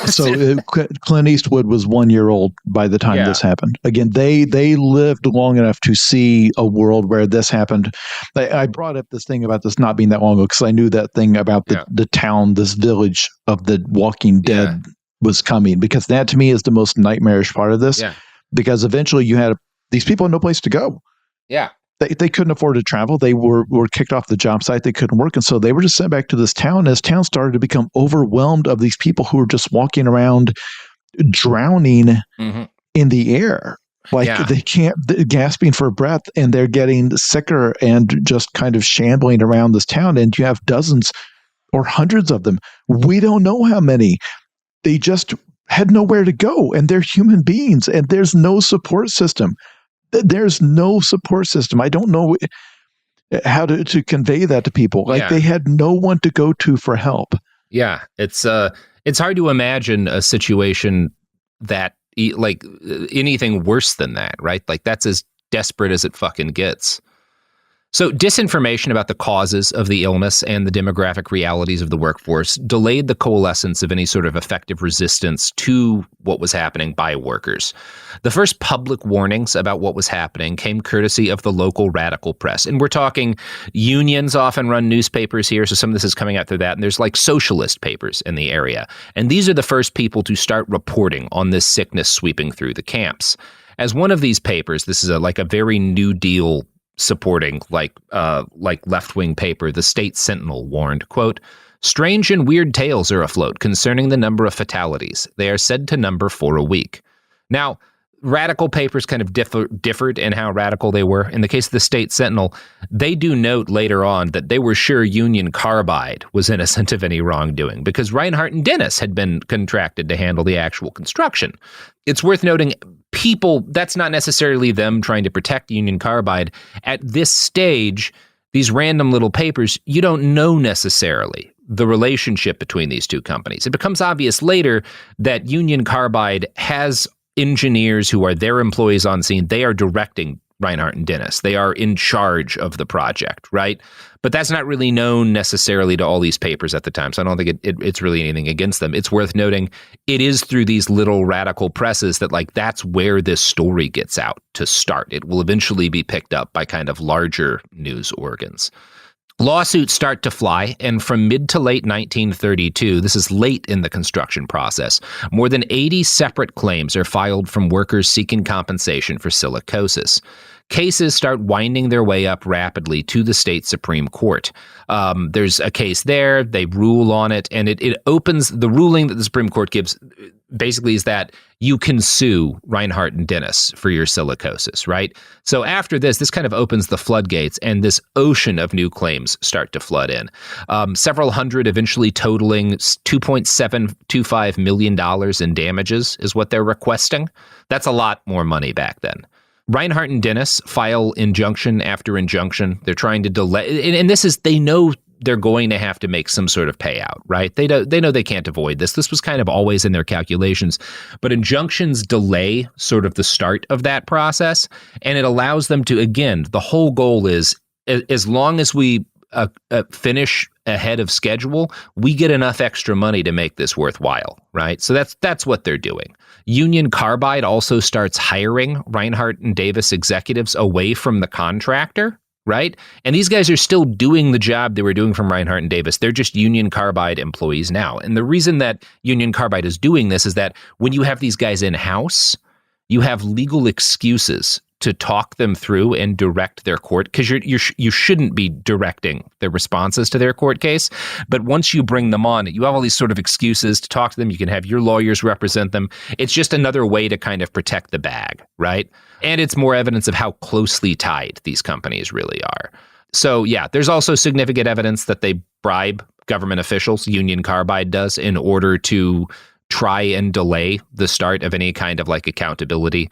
So Clint Eastwood was 1 year old by the time this happened. Again, they lived long enough to see a world where this happened. I brought up this thing about this not being that long ago because I knew that thing about the town, this village of the Walking Dead was coming, because that to me is the most nightmarish part of this. Yeah. Because eventually you had these people had no place to go. Yeah. They couldn't afford to travel. They were kicked off the job site. They couldn't work. And so they were just sent back to this town. And this town started to become overwhelmed of these people who were just walking around drowning in the air. Like they can't, gasping for breath, and they're getting sicker and just kind of shambling around this town. And you have dozens or hundreds of them. We don't know how many. They just had nowhere to go, and they're human beings, and there's no support system. There's no support system. I don't know how to convey that to people. Like they had no one to go to for help. Yeah, it's hard to imagine a situation that like anything worse than that, right? Like that's as desperate as it fucking gets. So disinformation about the causes of the illness and the demographic realities of the workforce delayed the coalescence of any sort of effective resistance to what was happening by workers. The first public warnings about what was happening came courtesy of the local radical press. And we're talking unions often run newspapers here, so some of this is coming out through that. And there's like socialist papers in the area. And these are the first people to start reporting on this sickness sweeping through the camps. As one of these papers, this is like a very New Deal supporting like left-wing paper, the State Sentinel warned, quote, strange and weird tales are afloat concerning the number of fatalities. They are said to number 4 a week. Now, radical papers kind of differed in how radical they were. In the case of the State Sentinel, they do note later on that they were sure Union Carbide was innocent of any wrongdoing because Reinhardt and Dennis had been contracted to handle the actual construction. It's worth noting people, that's not necessarily them trying to protect Union Carbide. At this stage, these random little papers, you don't know necessarily the relationship between these two companies. It becomes obvious later that Union Carbide has engineers who are their employees on scene. They are directing Reinhardt and Dennis. They are in charge of the project, right? But that's not really known necessarily to all these papers at the time. So I don't think it's really anything against them. It's worth noting it is through these little radical presses that like that's where this story gets out to start. It will eventually be picked up by kind of larger news organs. Lawsuits start to fly, and from mid to late 1932, this is late in the construction process, more than 80 separate claims are filed from workers seeking compensation for silicosis. Cases start winding their way up rapidly to the state Supreme Court. There's a case there, they rule on it, and it opens, the ruling that the Supreme Court gives basically is that you can sue Reinhardt and Dennis for your silicosis, right? So after this kind of opens the floodgates, and this ocean of new claims start to flood in. Several hundred, eventually totaling $2.725 million in damages is what they're requesting. That's a lot more money back then. Reinhardt and Dennis file injunction after injunction. They're trying to delay, and this is, they know they're going to have to make some sort of payout, right? They know they can't avoid this. This was kind of always in their calculations, but injunctions delay sort of the start of that process, and it allows them to, again, the whole goal is as long as we finish ahead of schedule, we get enough extra money to make this worthwhile, right? So that's what they're doing. Union Carbide also starts hiring Reinhardt and Davis executives away from the contractor, right? And these guys are still doing the job they were doing from Reinhardt and Davis. They're just Union Carbide employees now. And the reason that Union Carbide is doing this is that when you have these guys in-house, you have legal excuses to talk them through and direct their court, because you shouldn't be directing their responses to their court case. But once you bring them on, you have all these sort of excuses to talk to them. You can have your lawyers represent them. It's just another way to kind of protect the bag, right? And it's more evidence of how closely tied these companies really are. So yeah, there's also significant evidence that they bribe government officials, Union Carbide does, in order to try and delay the start of any kind of like accountability.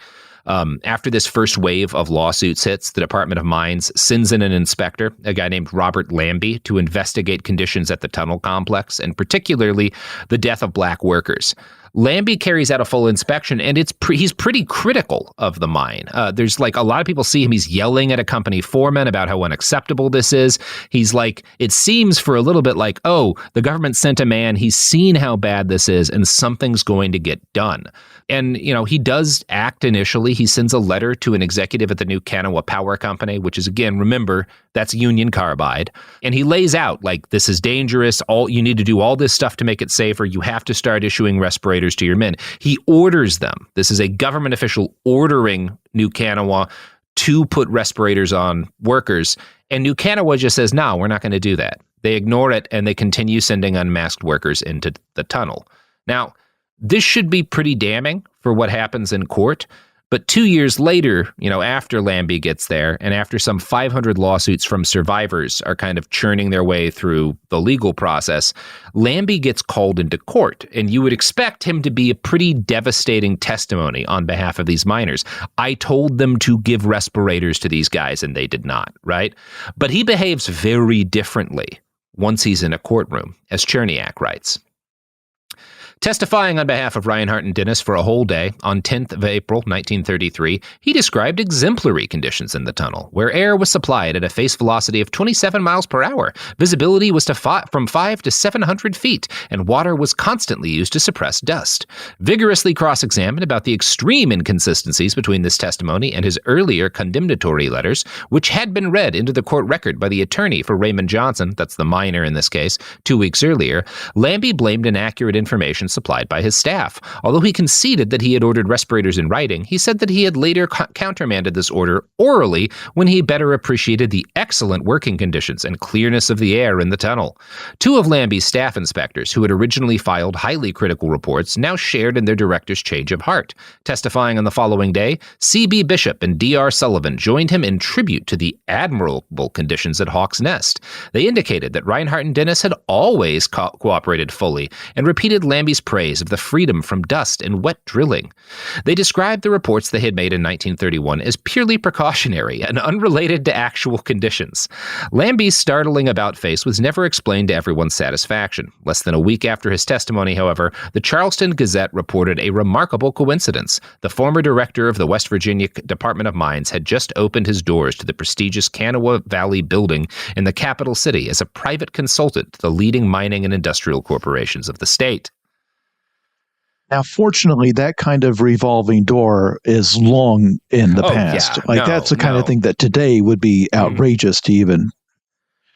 After this first wave of lawsuits hits, the Department of Mines sends in an inspector, a guy named Robert Lambie, to investigate conditions at the tunnel complex, and particularly the death of black workers. Lambie carries out a full inspection, and he's pretty critical of the mine. There's like a lot of people see him. He's yelling at a company foreman about how unacceptable this is. He's like, it seems for a little bit like, oh, the government sent a man. He's seen how bad this is, and something's going to get done. And, you know, he does act initially. He sends a letter to an executive at the new Kanawha Power Company, which is, again, remember, that's Union Carbide. And he lays out, like, this is dangerous. You need to do all this stuff to make it safer. You have to start issuing respirators to your men. He orders them. This is a government official ordering New Kanawha to put respirators on workers. And New Kanawha just says, no, we're not going to do that. They ignore it, and they continue sending unmasked workers into the tunnel. Now, this should be pretty damning for what happens in court. But 2 years later, you know, after Lambie gets there, and after some 500 lawsuits from survivors are kind of churning their way through the legal process, Lambie gets called into court. And you would expect him to be a pretty devastating testimony on behalf of these miners. I told them to give respirators to these guys, and they did not, right? But he behaves very differently once he's in a courtroom, as Cherniak writes. Testifying on behalf of Reinhardt and Dennis for a whole day on 10th of April, 1933, he described exemplary conditions in the tunnel, where air was supplied at a face velocity of 27 miles per hour. Visibility was from 5 to 700 feet, and water was constantly used to suppress dust. Vigorously cross-examined about the extreme inconsistencies between this testimony and his earlier condemnatory letters, which had been read into the court record by the attorney for Raymond Johnson, that's the miner in this case, 2 weeks earlier, Lambie blamed inaccurate information supplied by his staff. Although he conceded that he had ordered respirators in writing, he said that he had later countermanded this order orally when he better appreciated the excellent working conditions and clearness of the air in the tunnel. 2 of Lambie's staff inspectors, who had originally filed highly critical reports, now shared in their director's change of heart. Testifying on the following day, C.B. Bishop and D.R. Sullivan joined him in tribute to the admirable conditions at Hawk's Nest. They indicated that Reinhardt and Dennis had always cooperated fully and repeated Lambie's praise of the freedom from dust and wet drilling. They described the reports they had made in 1931 as purely precautionary and unrelated to actual conditions. Lambie's startling about-face was never explained to everyone's satisfaction. Less than a week after his testimony, however, the Charleston Gazette reported a remarkable coincidence. The former director of the West Virginia Department of Mines had just opened his doors to the prestigious Kanawha Valley building in the capital city as a private consultant to the leading mining and industrial corporations of the state. Now, fortunately, that kind of revolving door is long in the past. Yeah, that's the kind of thing that today would be outrageous to even.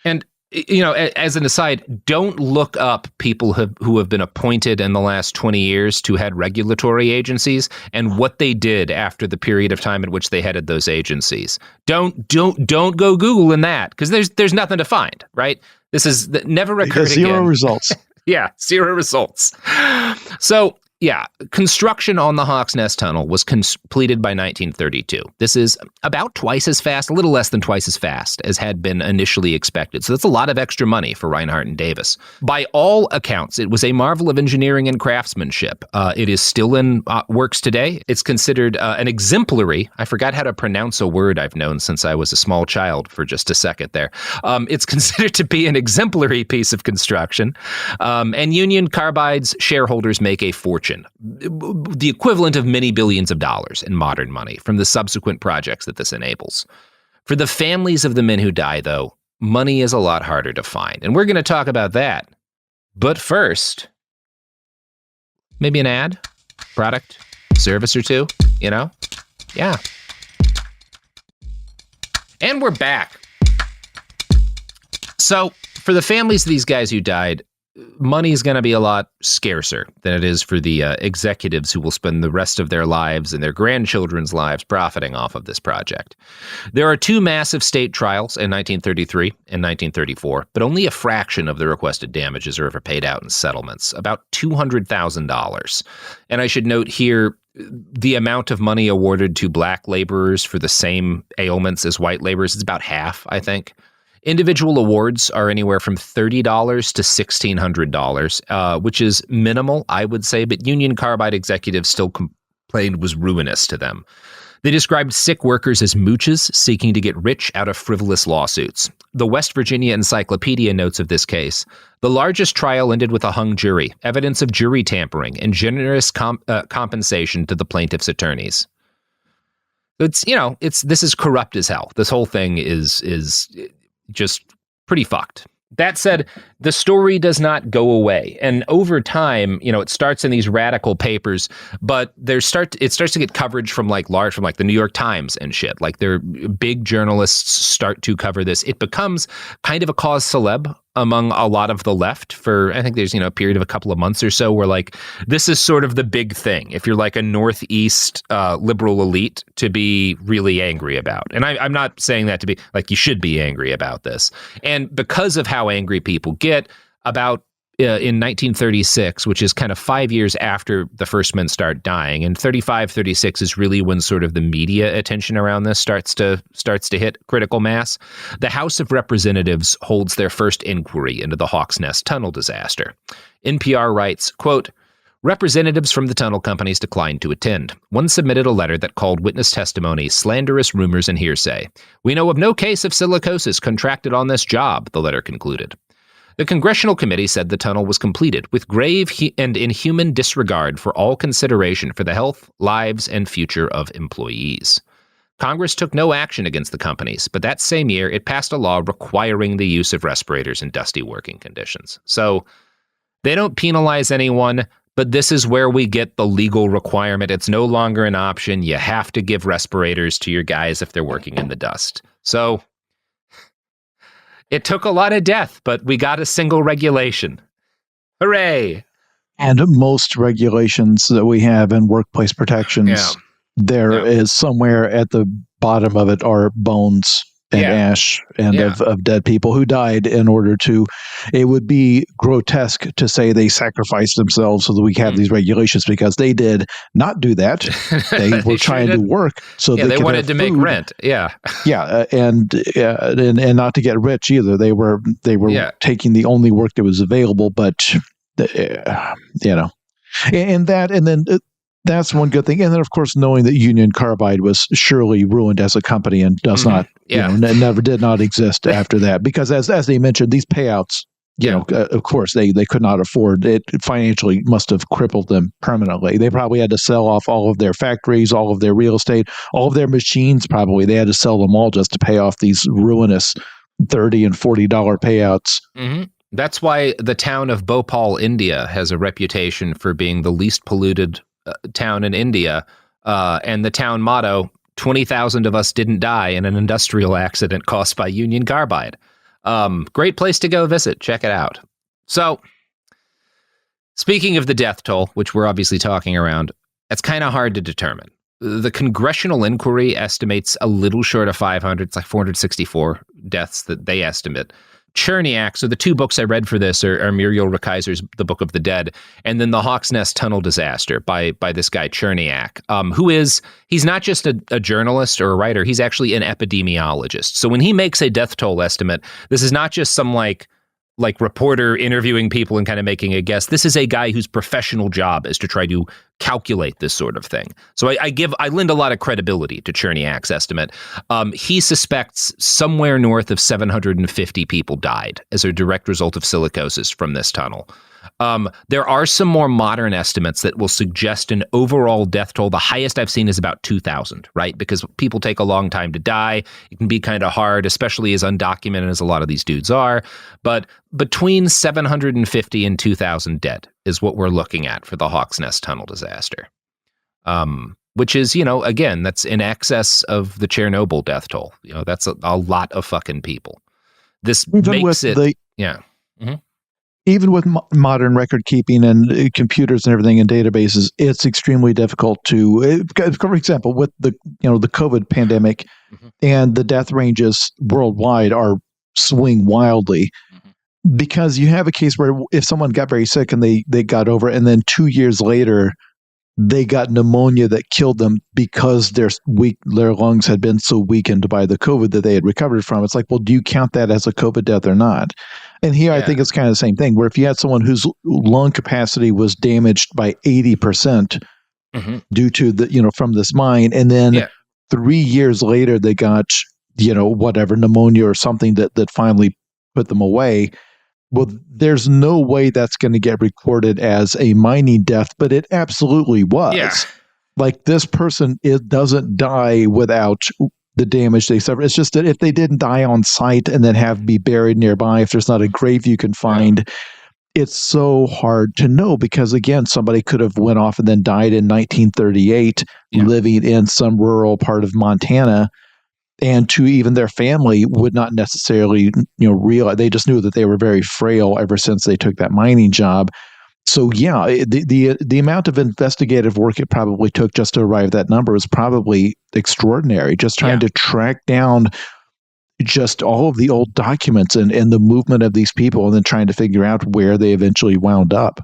And, you know, as an aside, don't look up people who have been appointed in the last 20 years to head regulatory agencies and what they did after the period of time in which they headed those agencies. Don't go Googling that, because there's nothing to find, right? This is never occurred again. Zero results. Yeah, 0 results. So, yeah, construction on the Hawk's Nest Tunnel was completed by 1932. This is about twice as fast, a little less than twice as fast as had been initially expected. So that's a lot of extra money for Reinhardt and Davis. By all accounts, it was a marvel of engineering and craftsmanship. It is still in works today. It's considered an exemplary. I forgot how to pronounce a word I've known since I was a small child for just a second there. It's considered to be an exemplary piece of construction. And Union Carbide's shareholders make a fortune, the equivalent of many billions of dollars in modern money, from the subsequent projects that this enables. For the families of the men who die, though, money is a lot harder to find. And we're going to talk about that. But first, maybe an ad, product, service or two, you know? Yeah. And we're back. So for the families of these guys who died, money is going to be a lot scarcer than it is for the executives who will spend the rest of their lives and their grandchildren's lives profiting off of this project. There are two massive state trials in 1933 and 1934, but only a fraction of the requested damages are ever paid out in settlements, about $200,000. And I should note here, the amount of money awarded to black laborers for the same ailments as white laborers is about half, I think. Individual awards are anywhere from $30 to $1,600, which is minimal, I would say, but Union Carbide executives still complained was ruinous to them. They described sick workers as mooches seeking to get rich out of frivolous lawsuits. The West Virginia Encyclopedia notes of this case, the largest trial ended with a hung jury, evidence of jury tampering, and generous compensation to the plaintiff's attorneys. This is corrupt as hell. This whole thing is just pretty fucked. That said, the story does not go away. And over time, it starts in these radical papers, but it starts to get coverage from the New York Times and shit. Like their big journalists start to cover this. It becomes kind of a cause celeb among a lot of the left for, I think there's, a period of a couple of months or so where this is sort of the big thing. If you're like a Northeast liberal elite to be really angry about. And I'm not saying that to be you should be angry about this. And because of how angry people get about in 1936, which is kind of 5 years after the first men start dying, and 35, 36 is really when sort of the media attention around this starts to hit critical mass. The House of Representatives holds their first inquiry into the Hawks Nest tunnel disaster. NPR writes, quote, representatives from the tunnel companies declined to attend. One submitted a letter that called witness testimony slanderous rumors and hearsay. We know of no case of silicosis contracted on this job, the letter concluded. The Congressional Committee said the tunnel was completed with grave and inhuman disregard for all consideration for the health, lives, and future of employees. Congress took no action against the companies, but that same year it passed a law requiring the use of respirators in dusty working conditions. So they don't penalize anyone, but this is where we get the legal requirement. It's no longer an option. You have to give respirators to your guys if they're working in the dust. So it took a lot of death, but we got a single regulation. Hooray! And most regulations that we have in workplace protections, there is somewhere at the bottom of it are bones and ash and of dead people who died in order to, it would be grotesque to say they sacrificed themselves so that we have these regulations, because they did not do that. They were trying to work so they wanted to make rent. And not to get rich either. They were taking the only work that was available, but that's one good thing. And then, of course, knowing that Union Carbide was surely ruined as a company and does not, never did not exist after that. Because as they mentioned, these payouts, of course, they could not afford it. Financially must have crippled them permanently. They probably had to sell off all of their factories, all of their real estate, all of their machines. Probably they had to sell them all just to pay off these ruinous $30 and $40 payouts. Mm-hmm. That's why the town of Bhopal, India, has a reputation for being the least polluted town in India, and the town motto, 20,000 of us didn't die in an industrial accident caused by Union Carbide. Great place to go visit. Check it out. So, speaking of the death toll, which we're obviously talking around, it's kind of hard to determine. The congressional inquiry estimates a little short of 500. It's like 464 deaths that they estimate. Cherniak, so the two books I read for this are Muriel Rukeyser's The Book of the Dead, and then The Hawks Nest Tunnel Disaster by this guy Cherniak, he's not just a journalist or a writer, he's actually an epidemiologist. So when he makes a death toll estimate, this is not just some like reporter interviewing people and kind of making a guess. This is a guy whose professional job is to try to calculate this sort of thing. So I lend a lot of credibility to Cherniak's estimate. He suspects somewhere north of 750 people died as a direct result of silicosis from this tunnel. There are some more modern estimates that will suggest an overall death toll. The highest I've seen is about 2,000, right? Because people take a long time to die. It can be kind of hard, especially as undocumented as a lot of these dudes are. But between 750 and 2,000 dead is what we're looking at for the Hawks Nest tunnel disaster. Which is, again, that's in excess of the Chernobyl death toll. That's a lot of fucking people. This makes it, yeah. Mm-hmm. Even with modern record keeping and computers and everything and databases, it's extremely difficult to, for example, with the COVID pandemic and the death ranges worldwide are swing wildly because you have a case where if someone got very sick and they got over it, and then 2 years later, they got pneumonia that killed them because their lungs had been so weakened by the COVID that they had recovered from. It's like, well, do you count that as a COVID death or not? And here I think it's kind of the same thing, where if you had someone whose lung capacity was damaged by 80% due to from this mine, and then 3 years later they got, whatever, pneumonia or something that finally put them away. Well, there's no way that's going to get recorded as a mining death, but it absolutely was. Yeah. Like, this person, it doesn't die without the damage they suffered. It's just that if they didn't die on site and then have to be buried nearby, if there's not a grave you can find, it's so hard to know because, again, somebody could have went off and then died in 1938 living in some rural part of Montana. And to even their family would not necessarily, realize. They just knew that they were very frail ever since they took that mining job. So the amount of investigative work it probably took just to arrive at that number is probably extraordinary. Just trying to track down just all of the old documents and the movement of these people, and then trying to figure out where they eventually wound up.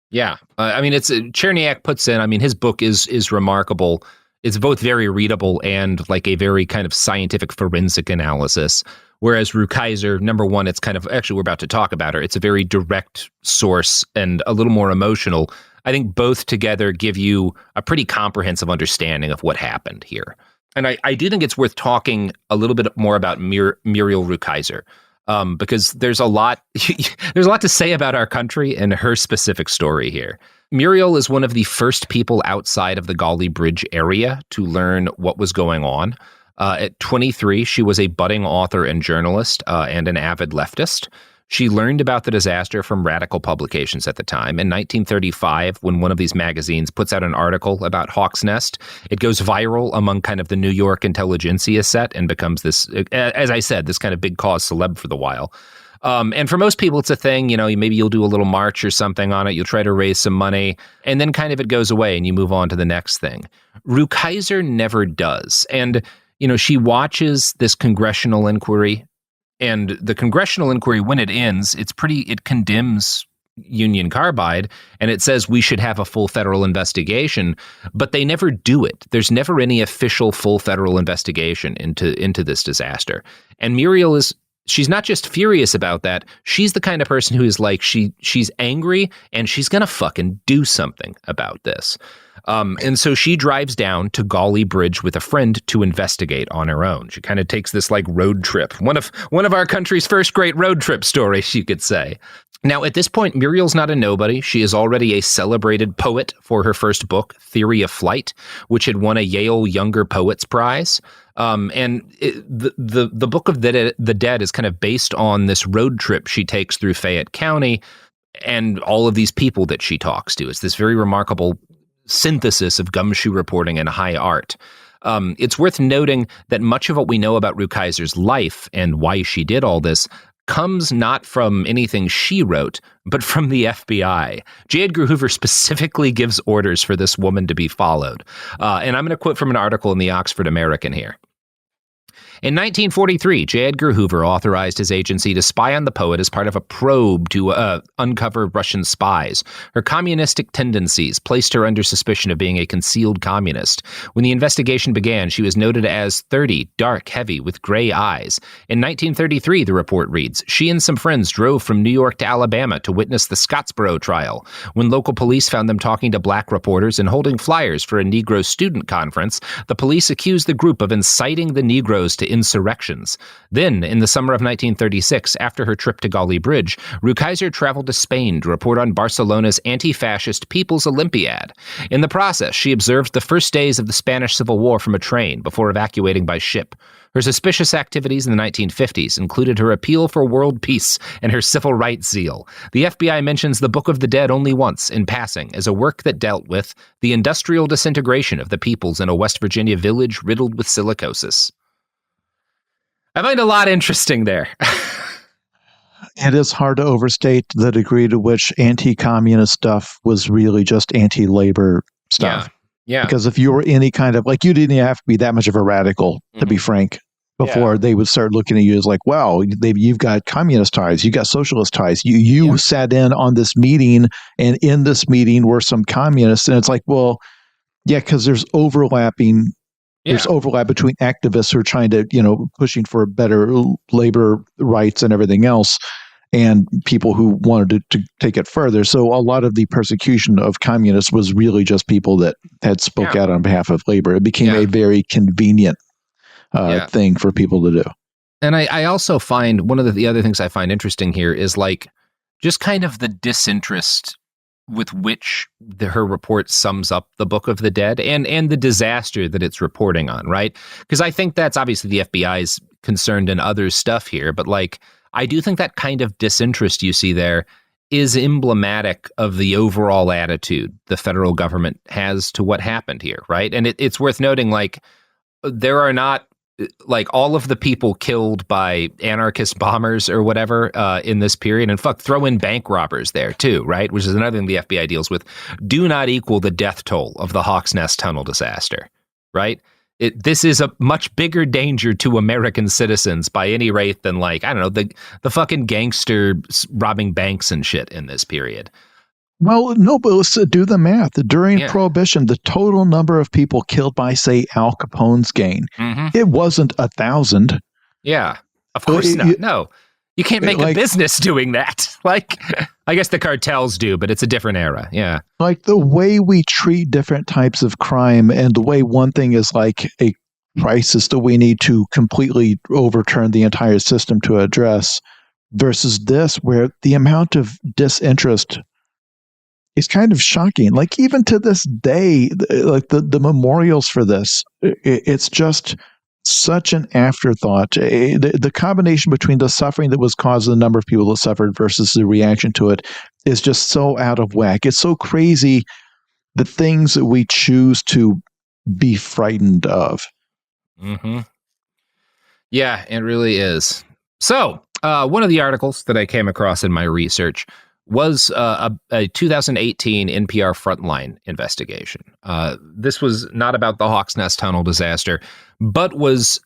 Yeah, it's Cherniak puts in. His book is remarkable. It's both very readable and like a very kind of scientific forensic analysis. Whereas Rukeyser, number one, it's kind of, actually we're about to talk about her. It's a very direct source and a little more emotional. I think both together give you a pretty comprehensive understanding of what happened here. And I do think it's worth talking a little bit more about Muriel Rukeyser. Because there's a lot to say about our country and her specific story here. Muriel is one of the first people outside of the Gauley Bridge area to learn what was going on. At 23, she was a budding author and journalist and an avid leftist. She learned about the disaster from radical publications at the time. In 1935, when one of these magazines puts out an article about Hawks Nest, it goes viral among kind of the New York intelligentsia set and becomes this, as I said, this kind of big cause celeb for the while. And for most people, it's a thing, maybe you'll do a little march or something on it. You'll try to raise some money, and then kind of it goes away and you move on to the next thing. Rukeyser never does. And, she watches this congressional inquiry. And the congressional inquiry, when it ends, it condemns Union Carbide, and it says we should have a full federal investigation, but they never do it. There's never any official full federal investigation into this disaster. And Muriel she's not just furious about that. She's the kind of person who is like, she's angry and she's going to fucking do something about this. And so she drives down to Gauley Bridge with a friend to investigate on her own. She kind of takes this like road trip, one of our country's first great road trip stories, you could say. Now, at this point, Muriel's not a nobody. She is already a celebrated poet for her first book, Theory of Flight, which had won a Yale Younger Poets Prize. The Book of the Dead is kind of based on this road trip she takes through Fayette County and all of these people that she talks to. It's this very remarkable synthesis of gumshoe reporting and high art. It's worth noting that much of what we know about Rukeyser's life and why she did all this comes not from anything she wrote, but from the FBI. J. Edgar Hoover specifically gives orders for this woman to be followed. And I'm going to quote from an article in the Oxford American here. In 1943, J. Edgar Hoover authorized his agency to spy on the poet as part of a probe to uncover Russian spies. Her communistic tendencies placed her under suspicion of being a concealed communist. When the investigation began, she was noted as 30, dark, heavy, with gray eyes. In 1933, the report reads, she and some friends drove from New York to Alabama to witness the Scottsboro trial. When local police found them talking to black reporters and holding flyers for a Negro student conference, the police accused the group of inciting the Negroes to insurrections. Then, in the summer of 1936, after her trip to Gauley Bridge, Rukeyser traveled to Spain to report on Barcelona's anti-fascist People's Olympiad. In the process, she observed the first days of the Spanish Civil War from a train before evacuating by ship. Her suspicious activities in the 1950s included her appeal for world peace and her civil rights zeal. The FBI mentions the Book of the Dead only once, in passing, as a work that dealt with the industrial disintegration of the peoples in a West Virginia village riddled with silicosis. I find a lot interesting there. It is hard to overstate the degree to which anti-communist stuff was really just anti-labor stuff. Yeah. Because if you were any kind of, like, you didn't have to be that much of a radical, to be frank, before they would start looking at you as like, wow, you've got communist ties, you got socialist ties. You sat in on this meeting, and in this meeting were some communists. And it's like, well, yeah, because there's overlapping. There's overlap between activists who are trying to, pushing for better labor rights and everything else, and people who wanted to take it further. So a lot of the persecution of communists was really just people that had spoke out on behalf of labor. It became a very convenient thing for people to do. And I also find one of the other things I find interesting here is like just kind of the disinterest with which her report sums up the Book of the Dead and the disaster that it's reporting on, right? Because I think that's obviously the FBI's concerned in other stuff here, but like, I do think that kind of disinterest you see there is emblematic of the overall attitude the federal government has to what happened here, right? And it's worth noting, like, there are not, like, all of the people killed by anarchist bombers or whatever in this period, and throw in bank robbers there too, right? Which is another thing the FBI deals with, do not equal the death toll of the Hawks Nest tunnel disaster, right? This is a much bigger danger to American citizens by any rate than, like, I don't know, the fucking gangster robbing banks and shit in this period. Well, no, but let's do the math. During Prohibition, the total number of people killed by, say, Al Capone's gang, it wasn't 1,000. Yeah, of course not. No, you can't make a business doing that. Like, I guess the cartels do, but it's a different era. Yeah. Like the way we treat different types of crime, and the way one thing is like a crisis that we need to completely overturn the entire system to address, versus this, where the amount of disinterest is kind of shocking. Like, even to this day, like the memorials for this, it's just such an afterthought. The combination between the suffering that was caused and the number of people that suffered versus the reaction to it is just so out of whack. It's so crazy, the things that we choose to be frightened of. Yeah, it really is. So one of the articles that I came across in my research was a 2018 NPR Frontline investigation. This was not about the Hawks Nest tunnel disaster, but was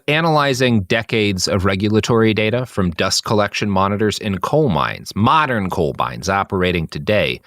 analyzing decades of regulatory data from dust collection monitors in coal mines, modern coal mines operating today.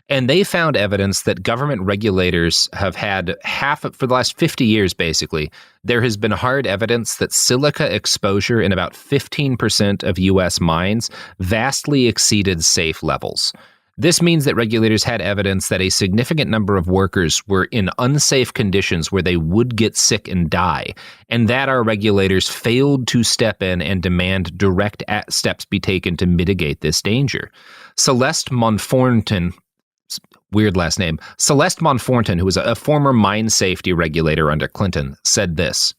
And they found evidence that government regulators have had for the last 50 years, basically, there has been hard evidence that silica exposure in about 15% of U.S. mines vastly exceeded safe levels. This means that regulators had evidence that a significant number of workers were in unsafe conditions where they would get sick and die, and that our regulators failed to step in and demand direct steps be taken to mitigate this danger. Celeste Monforton, weird last name, Celeste Monforton, who was a former mine safety regulator under Clinton, said this: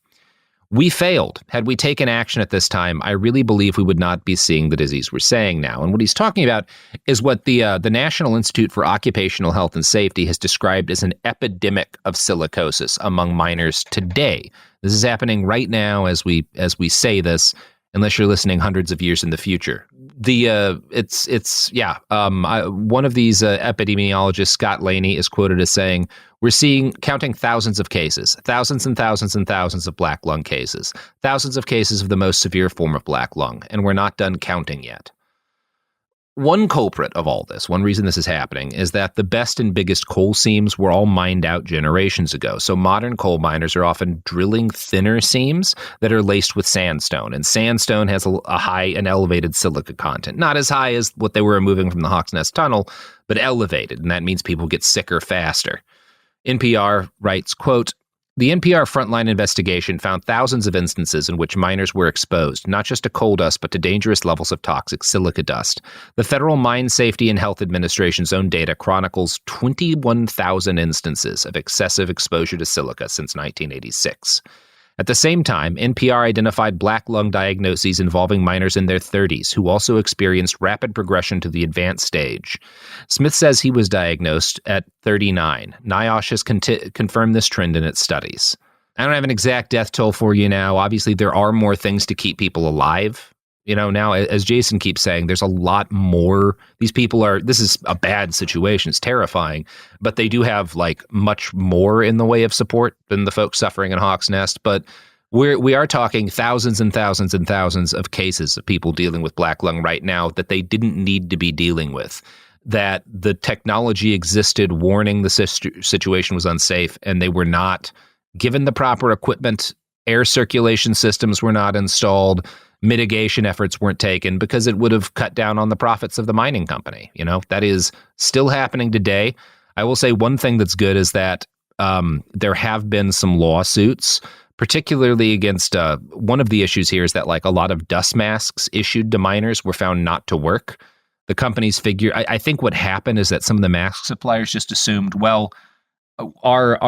"We failed. Had we taken action at this time, I really believe we would not be seeing the disease we're seeing now." And what he's talking about is what the National Institute for Occupational Health and Safety has described as an epidemic of silicosis among miners today. This is happening right now as we say this, unless you're listening hundreds of years in the future. One of these epidemiologists, Scott Laney, is quoted as saying, "We're counting thousands of cases, thousands and thousands and thousands of black lung cases, thousands of cases of the most severe form of black lung, and we're not done counting yet." One culprit of all this, one reason this is happening, is that the best and biggest coal seams were all mined out generations ago. So modern coal miners are often drilling thinner seams that are laced with sandstone. And sandstone has a high and elevated silica content. Not as high as what they were removing from the Hawks Nest tunnel, but elevated. And that means people get sicker faster. NPR writes, quote, The NPR Frontline investigation found thousands of instances in which miners were exposed, not just to coal dust, but to dangerous levels of toxic silica dust. The Federal Mine Safety and Health Administration's own data chronicles 21,000 instances of excessive exposure to silica since 1986. At the same time, NPR identified black lung diagnoses involving miners in their 30s who also experienced rapid progression to the advanced stage. Smith says he was diagnosed at 39. NIOSH has confirmed this trend in its studies. I don't have an exact death toll for you now. Obviously, there are more things to keep people alive. Now, as Jason keeps saying, there's a lot more. These people this is a bad situation. It's terrifying, but they do have much more in the way of support than the folks suffering in Hawk's Nest. But we are talking thousands and thousands and thousands of cases of people dealing with black lung right now that they didn't need to be dealing with, that the technology existed warning the situation was unsafe, and they were not given the proper equipment. Air circulation systems were not installed. Mitigation efforts weren't taken because it would have cut down on the profits of the mining company. That is still happening today. I will say one thing that's good is that there have been some lawsuits, particularly against one of the issues here is that a lot of dust masks issued to miners were found not to work. The companies figure, I think what happened is that some of the mask suppliers just assumed, well, our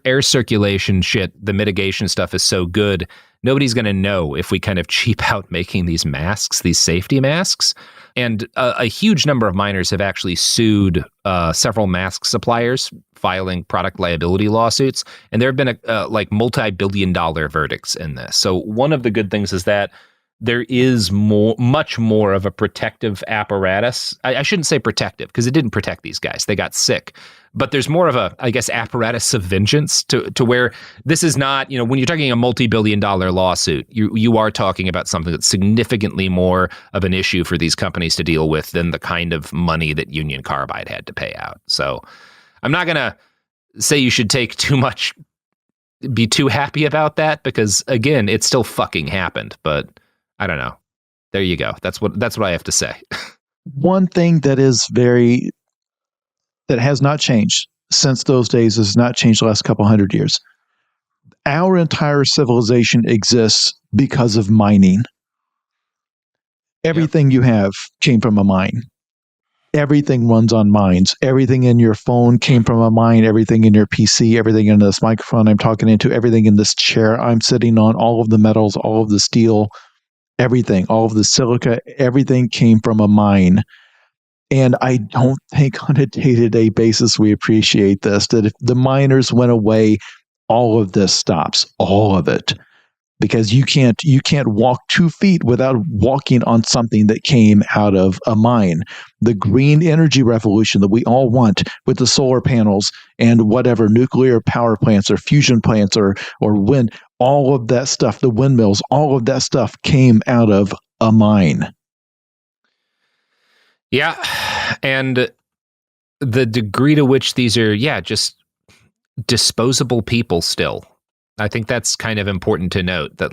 air circulation shit, the mitigation stuff is so good, nobody's going to know if we kind of cheap out making these masks, these safety masks. And a huge number of miners have actually sued several mask suppliers, filing product liability lawsuits. And there have been multi-billion-dollar verdicts in this. So one of the good things is that there is much more of a protective apparatus. I shouldn't say protective because it didn't protect these guys. They got sick. But there's more of a, apparatus of vengeance to where this is not, when you're talking a multi-billion-dollar lawsuit, you are talking about something that's significantly more of an issue for these companies to deal with than the kind of money that Union Carbide had to pay out. So I'm not going to say you should take too much, be too happy about that because, again, it still fucking happened. But I don't know. There you go. That's what I have to say. One thing that has not changed since those days, has not changed the last couple hundred years. Our entire civilization exists because of mining. Everything you have came from a mine. Everything runs on mines. Everything in your phone came from a mine. Everything in your PC, everything in this microphone I'm talking into, everything in this chair I'm sitting on, all of the metals, all of the steel, everything, all of the silica, everything came from a mine. And I don't think on a day-to-day basis we appreciate this, that if the miners went away, all of this stops, all of it. Because you can't walk 2 feet without walking on something that came out of a mine. The green energy revolution that we all want with the solar panels and whatever nuclear power plants or fusion plants or wind, all of that stuff, the windmills, all of that stuff came out of a mine. Yeah. And the degree to which these are, just disposable people still. I think that's kind of important to note that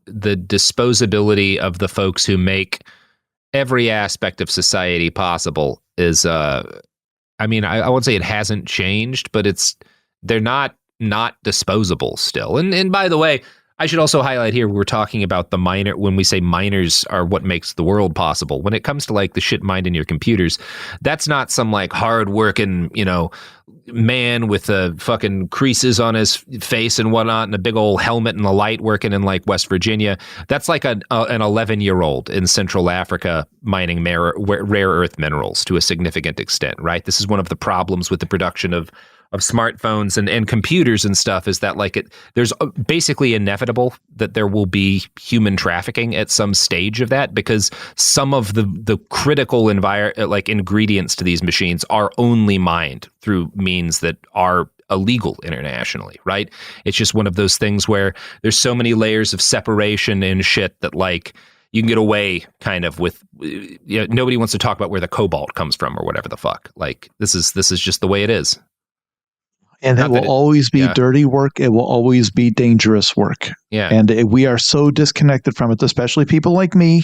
the disposability of the folks who make every aspect of society possible is, I won't say it hasn't changed, but they're not disposable still. And by the way, I should also highlight here, we're talking about the miner, when we say miners are what makes the world possible. When it comes to the shit mined in your computers, that's not some hard-working, man with fucking creases on his face and whatnot and a big old helmet and a light working in West Virginia. That's an 11-year-old in Central Africa mining rare earth minerals to a significant extent, right? This is one of the problems with the production of smartphones and computers and stuff is that there's basically inevitable that there will be human trafficking at some stage of that because some of the critical ingredients to these machines are only mined through means that are illegal internationally, right? It's just one of those things where there's so many layers of separation and shit that you can get away kind of with, nobody wants to talk about where the cobalt comes from or whatever the fuck. This is just the way it is. And it will always be dirty work. It will always be dangerous work. Yeah. And we are so disconnected from it, especially people like me,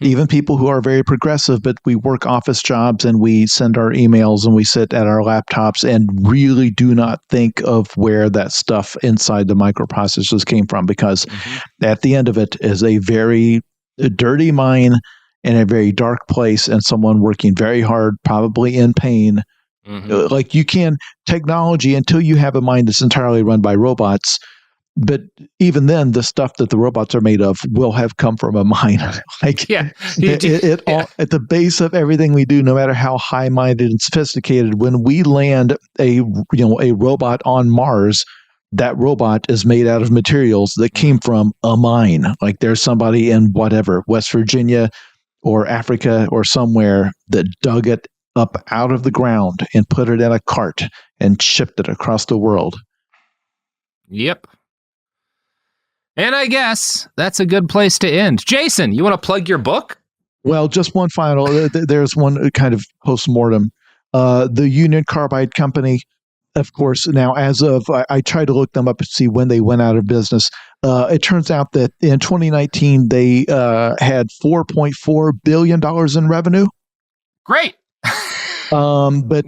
even people who are very progressive, but we work office jobs and we send our emails and we sit at our laptops and really do not think of where that stuff inside the microprocessors came from, because at the end of it is a very dirty mine in a very dark place and someone working very hard, probably in pain. Like you can technology until you have a mind that's entirely run by robots. But even then, the stuff that the robots are made of will have come from a mine. Like it all, at the base of everything we do, no matter how high-minded and sophisticated, when we land a robot on Mars, that robot is made out of materials that came from a mine. Like there's somebody in whatever, West Virginia or Africa or somewhere that dug it up out of the ground and put it in a cart and shipped it across the world. Yep. And I guess that's a good place to end. Jason, you want to plug your book? Well, just one final. There's one kind of post-mortem. The Union Carbide Company, of course, now as of, I tried to look them up to see when they went out of business. It turns out that in 2019, they had $4.4 billion in revenue. Great. But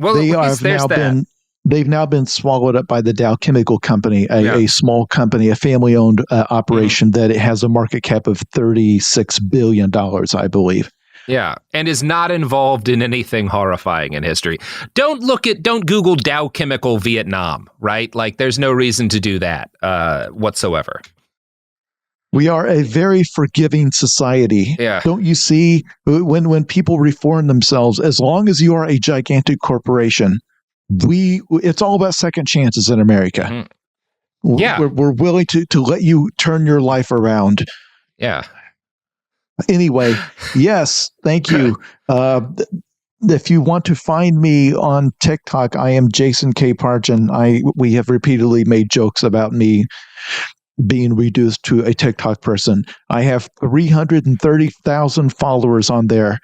they've now been swallowed up by the Dow Chemical Company, a small company, a family-owned operation that it has a market cap of $36 billion, I believe. Yeah, and is not involved in anything horrifying in history. Don't Google Dow Chemical Vietnam, right? Like, there's no reason to do that whatsoever. We are a very forgiving society. Yeah. Don't you see, when people reform themselves, as long as you are a gigantic corporation, it's all about second chances in America. Yeah. We're willing to let you turn your life around. Yeah. Anyway, yes, thank you. If you want to find me on TikTok, I am Jason K. Pargin. We have repeatedly made jokes about me being reduced to a TikTok person. I have 330,000 followers on there.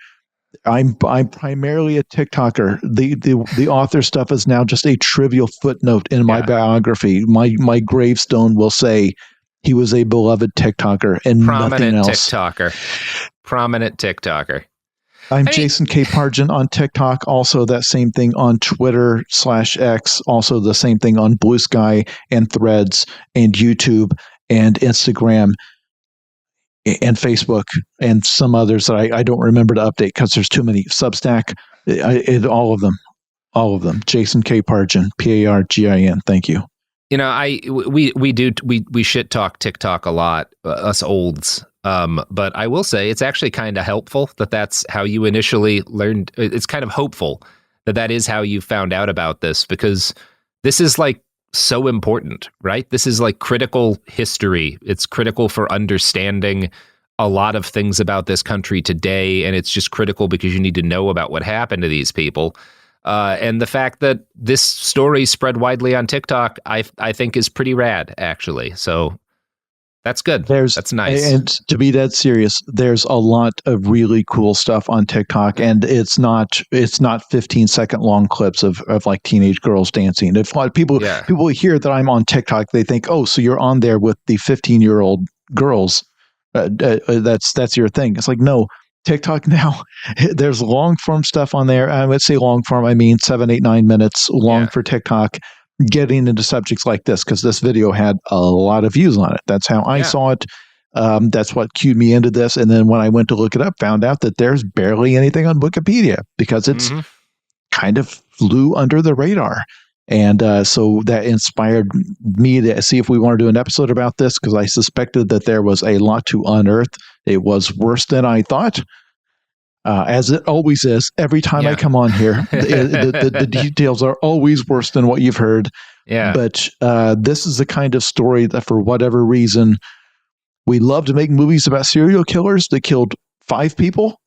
I'm primarily a TikToker. The author stuff is now just a trivial footnote in my biography. My gravestone will say he was a beloved TikToker and nothing else. Prominent TikToker. I'm Jason K. Pargin on TikTok. Also that same thing on Twitter/X. Also the same thing on Blue Sky and Threads and YouTube and Instagram and Facebook and some others that I don't remember to update because there's too many. Substack, all of them. Jason K. Pargin, Pargin. Thank you. You know, we shit talk TikTok a lot, us olds. But I will say it's actually kind of helpful that's how you initially learned. It's kind of hopeful that is how you found out about this, because this is like so important, right? This is like critical history. It's critical for understanding a lot of things about this country today. And it's just critical because you need to know about what happened to these people. And the fact that this story spread widely on TikTok, I think is pretty rad, actually. So that's good. That's nice. And to be dead serious, there's a lot of really cool stuff on TikTok, and it's not 15-second long clips of like teenage girls dancing. If a lot of people hear that I'm on TikTok, they think, oh, so you're on there with the 15-year-old girls. That's your thing. It's like, no, TikTok now, there's long form stuff on there. I would say long form, I mean 7, 8, 9 minutes long for TikTok. Getting into subjects like this, because this video had a lot of views on it. That's how I saw it. That's what cued me into this. And then when I went to look it up, found out that there's barely anything on Wikipedia because it's kind of flew under the radar. And so that inspired me to see if we want to do an episode about this, because I suspected that there was a lot to unearth. It was worse than I thought. As it always is, every time I come on here, the details are always worse than what you've heard. Yeah. But this is the kind of story that, for whatever reason, we love to make movies about serial killers that killed 5 people,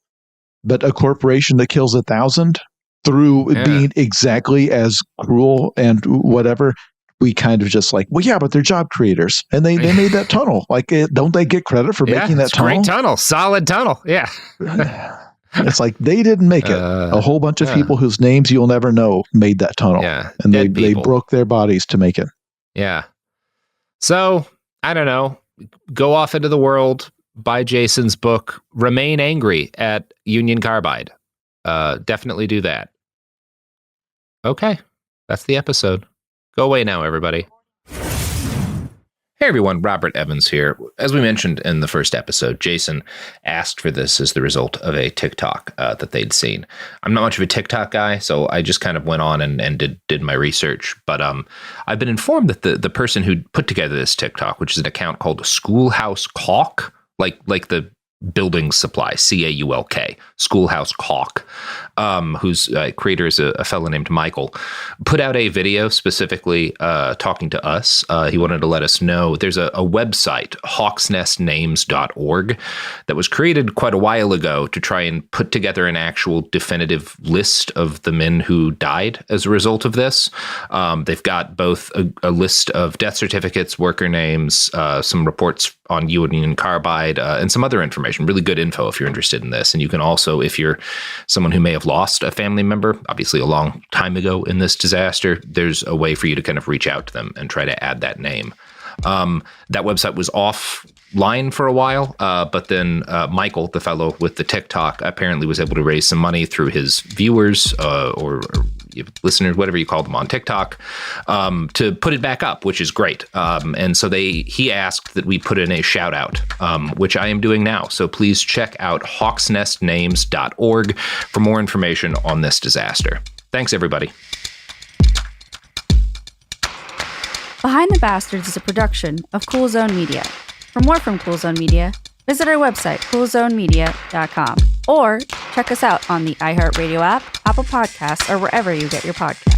but a corporation that kills 1,000 through being exactly as cruel and whatever. We kind of just like, well, yeah, but they're job creators, and they made that tunnel. Like, don't they get credit for making that tunnel? Great tunnel, solid tunnel. Yeah. It's like they didn't make it. A whole bunch of people whose names you'll never know made that tunnel. Yeah, and they broke their bodies to make it. Yeah. So, I don't know. Go off into the world, buy Jason's book, Remain Angry at Union Carbide. Definitely do that. Okay. That's the episode. Go away now, everybody. Hey everyone, Robert Evans here. As we mentioned in the first episode, Jason asked for this as the result of a TikTok that they'd seen. I'm not much of a TikTok guy, so I just kind of went on and did my research. But I've been informed that the person who put together this TikTok, which is an account called Schoolhouse Caulk, like the building supply, CAULK, Schoolhouse Caulk, whose creator is a fellow named Michael, put out a video specifically talking to us. He wanted to let us know there's a website, hawksnestnames.org, that was created quite a while ago to try and put together an actual definitive list of the men who died as a result of this. They've got both a list of death certificates, worker names, some reports on Union Carbide, and some other information. Really good info if you're interested in this. And you can also, if you're someone who may have lost a family member, obviously a long time ago in this disaster, there's a way for you to kind of reach out to them and try to add that name. That website was offline for a while, but then Michael, the fellow with the TikTok, apparently was able to raise some money through his viewers or listeners, whatever you call them on TikTok, to put it back up, which is great. And so he asked that we put in a shout out, which I am doing now. So please check out hawksnestnames.org for more information on this disaster. Thanks, everybody. Behind the Bastards is a production of Cool Zone Media. For more from Cool Zone Media, visit our website, coolzonemedia.com, or check us out on the iHeartRadio app, Apple Podcasts, or wherever you get your podcasts.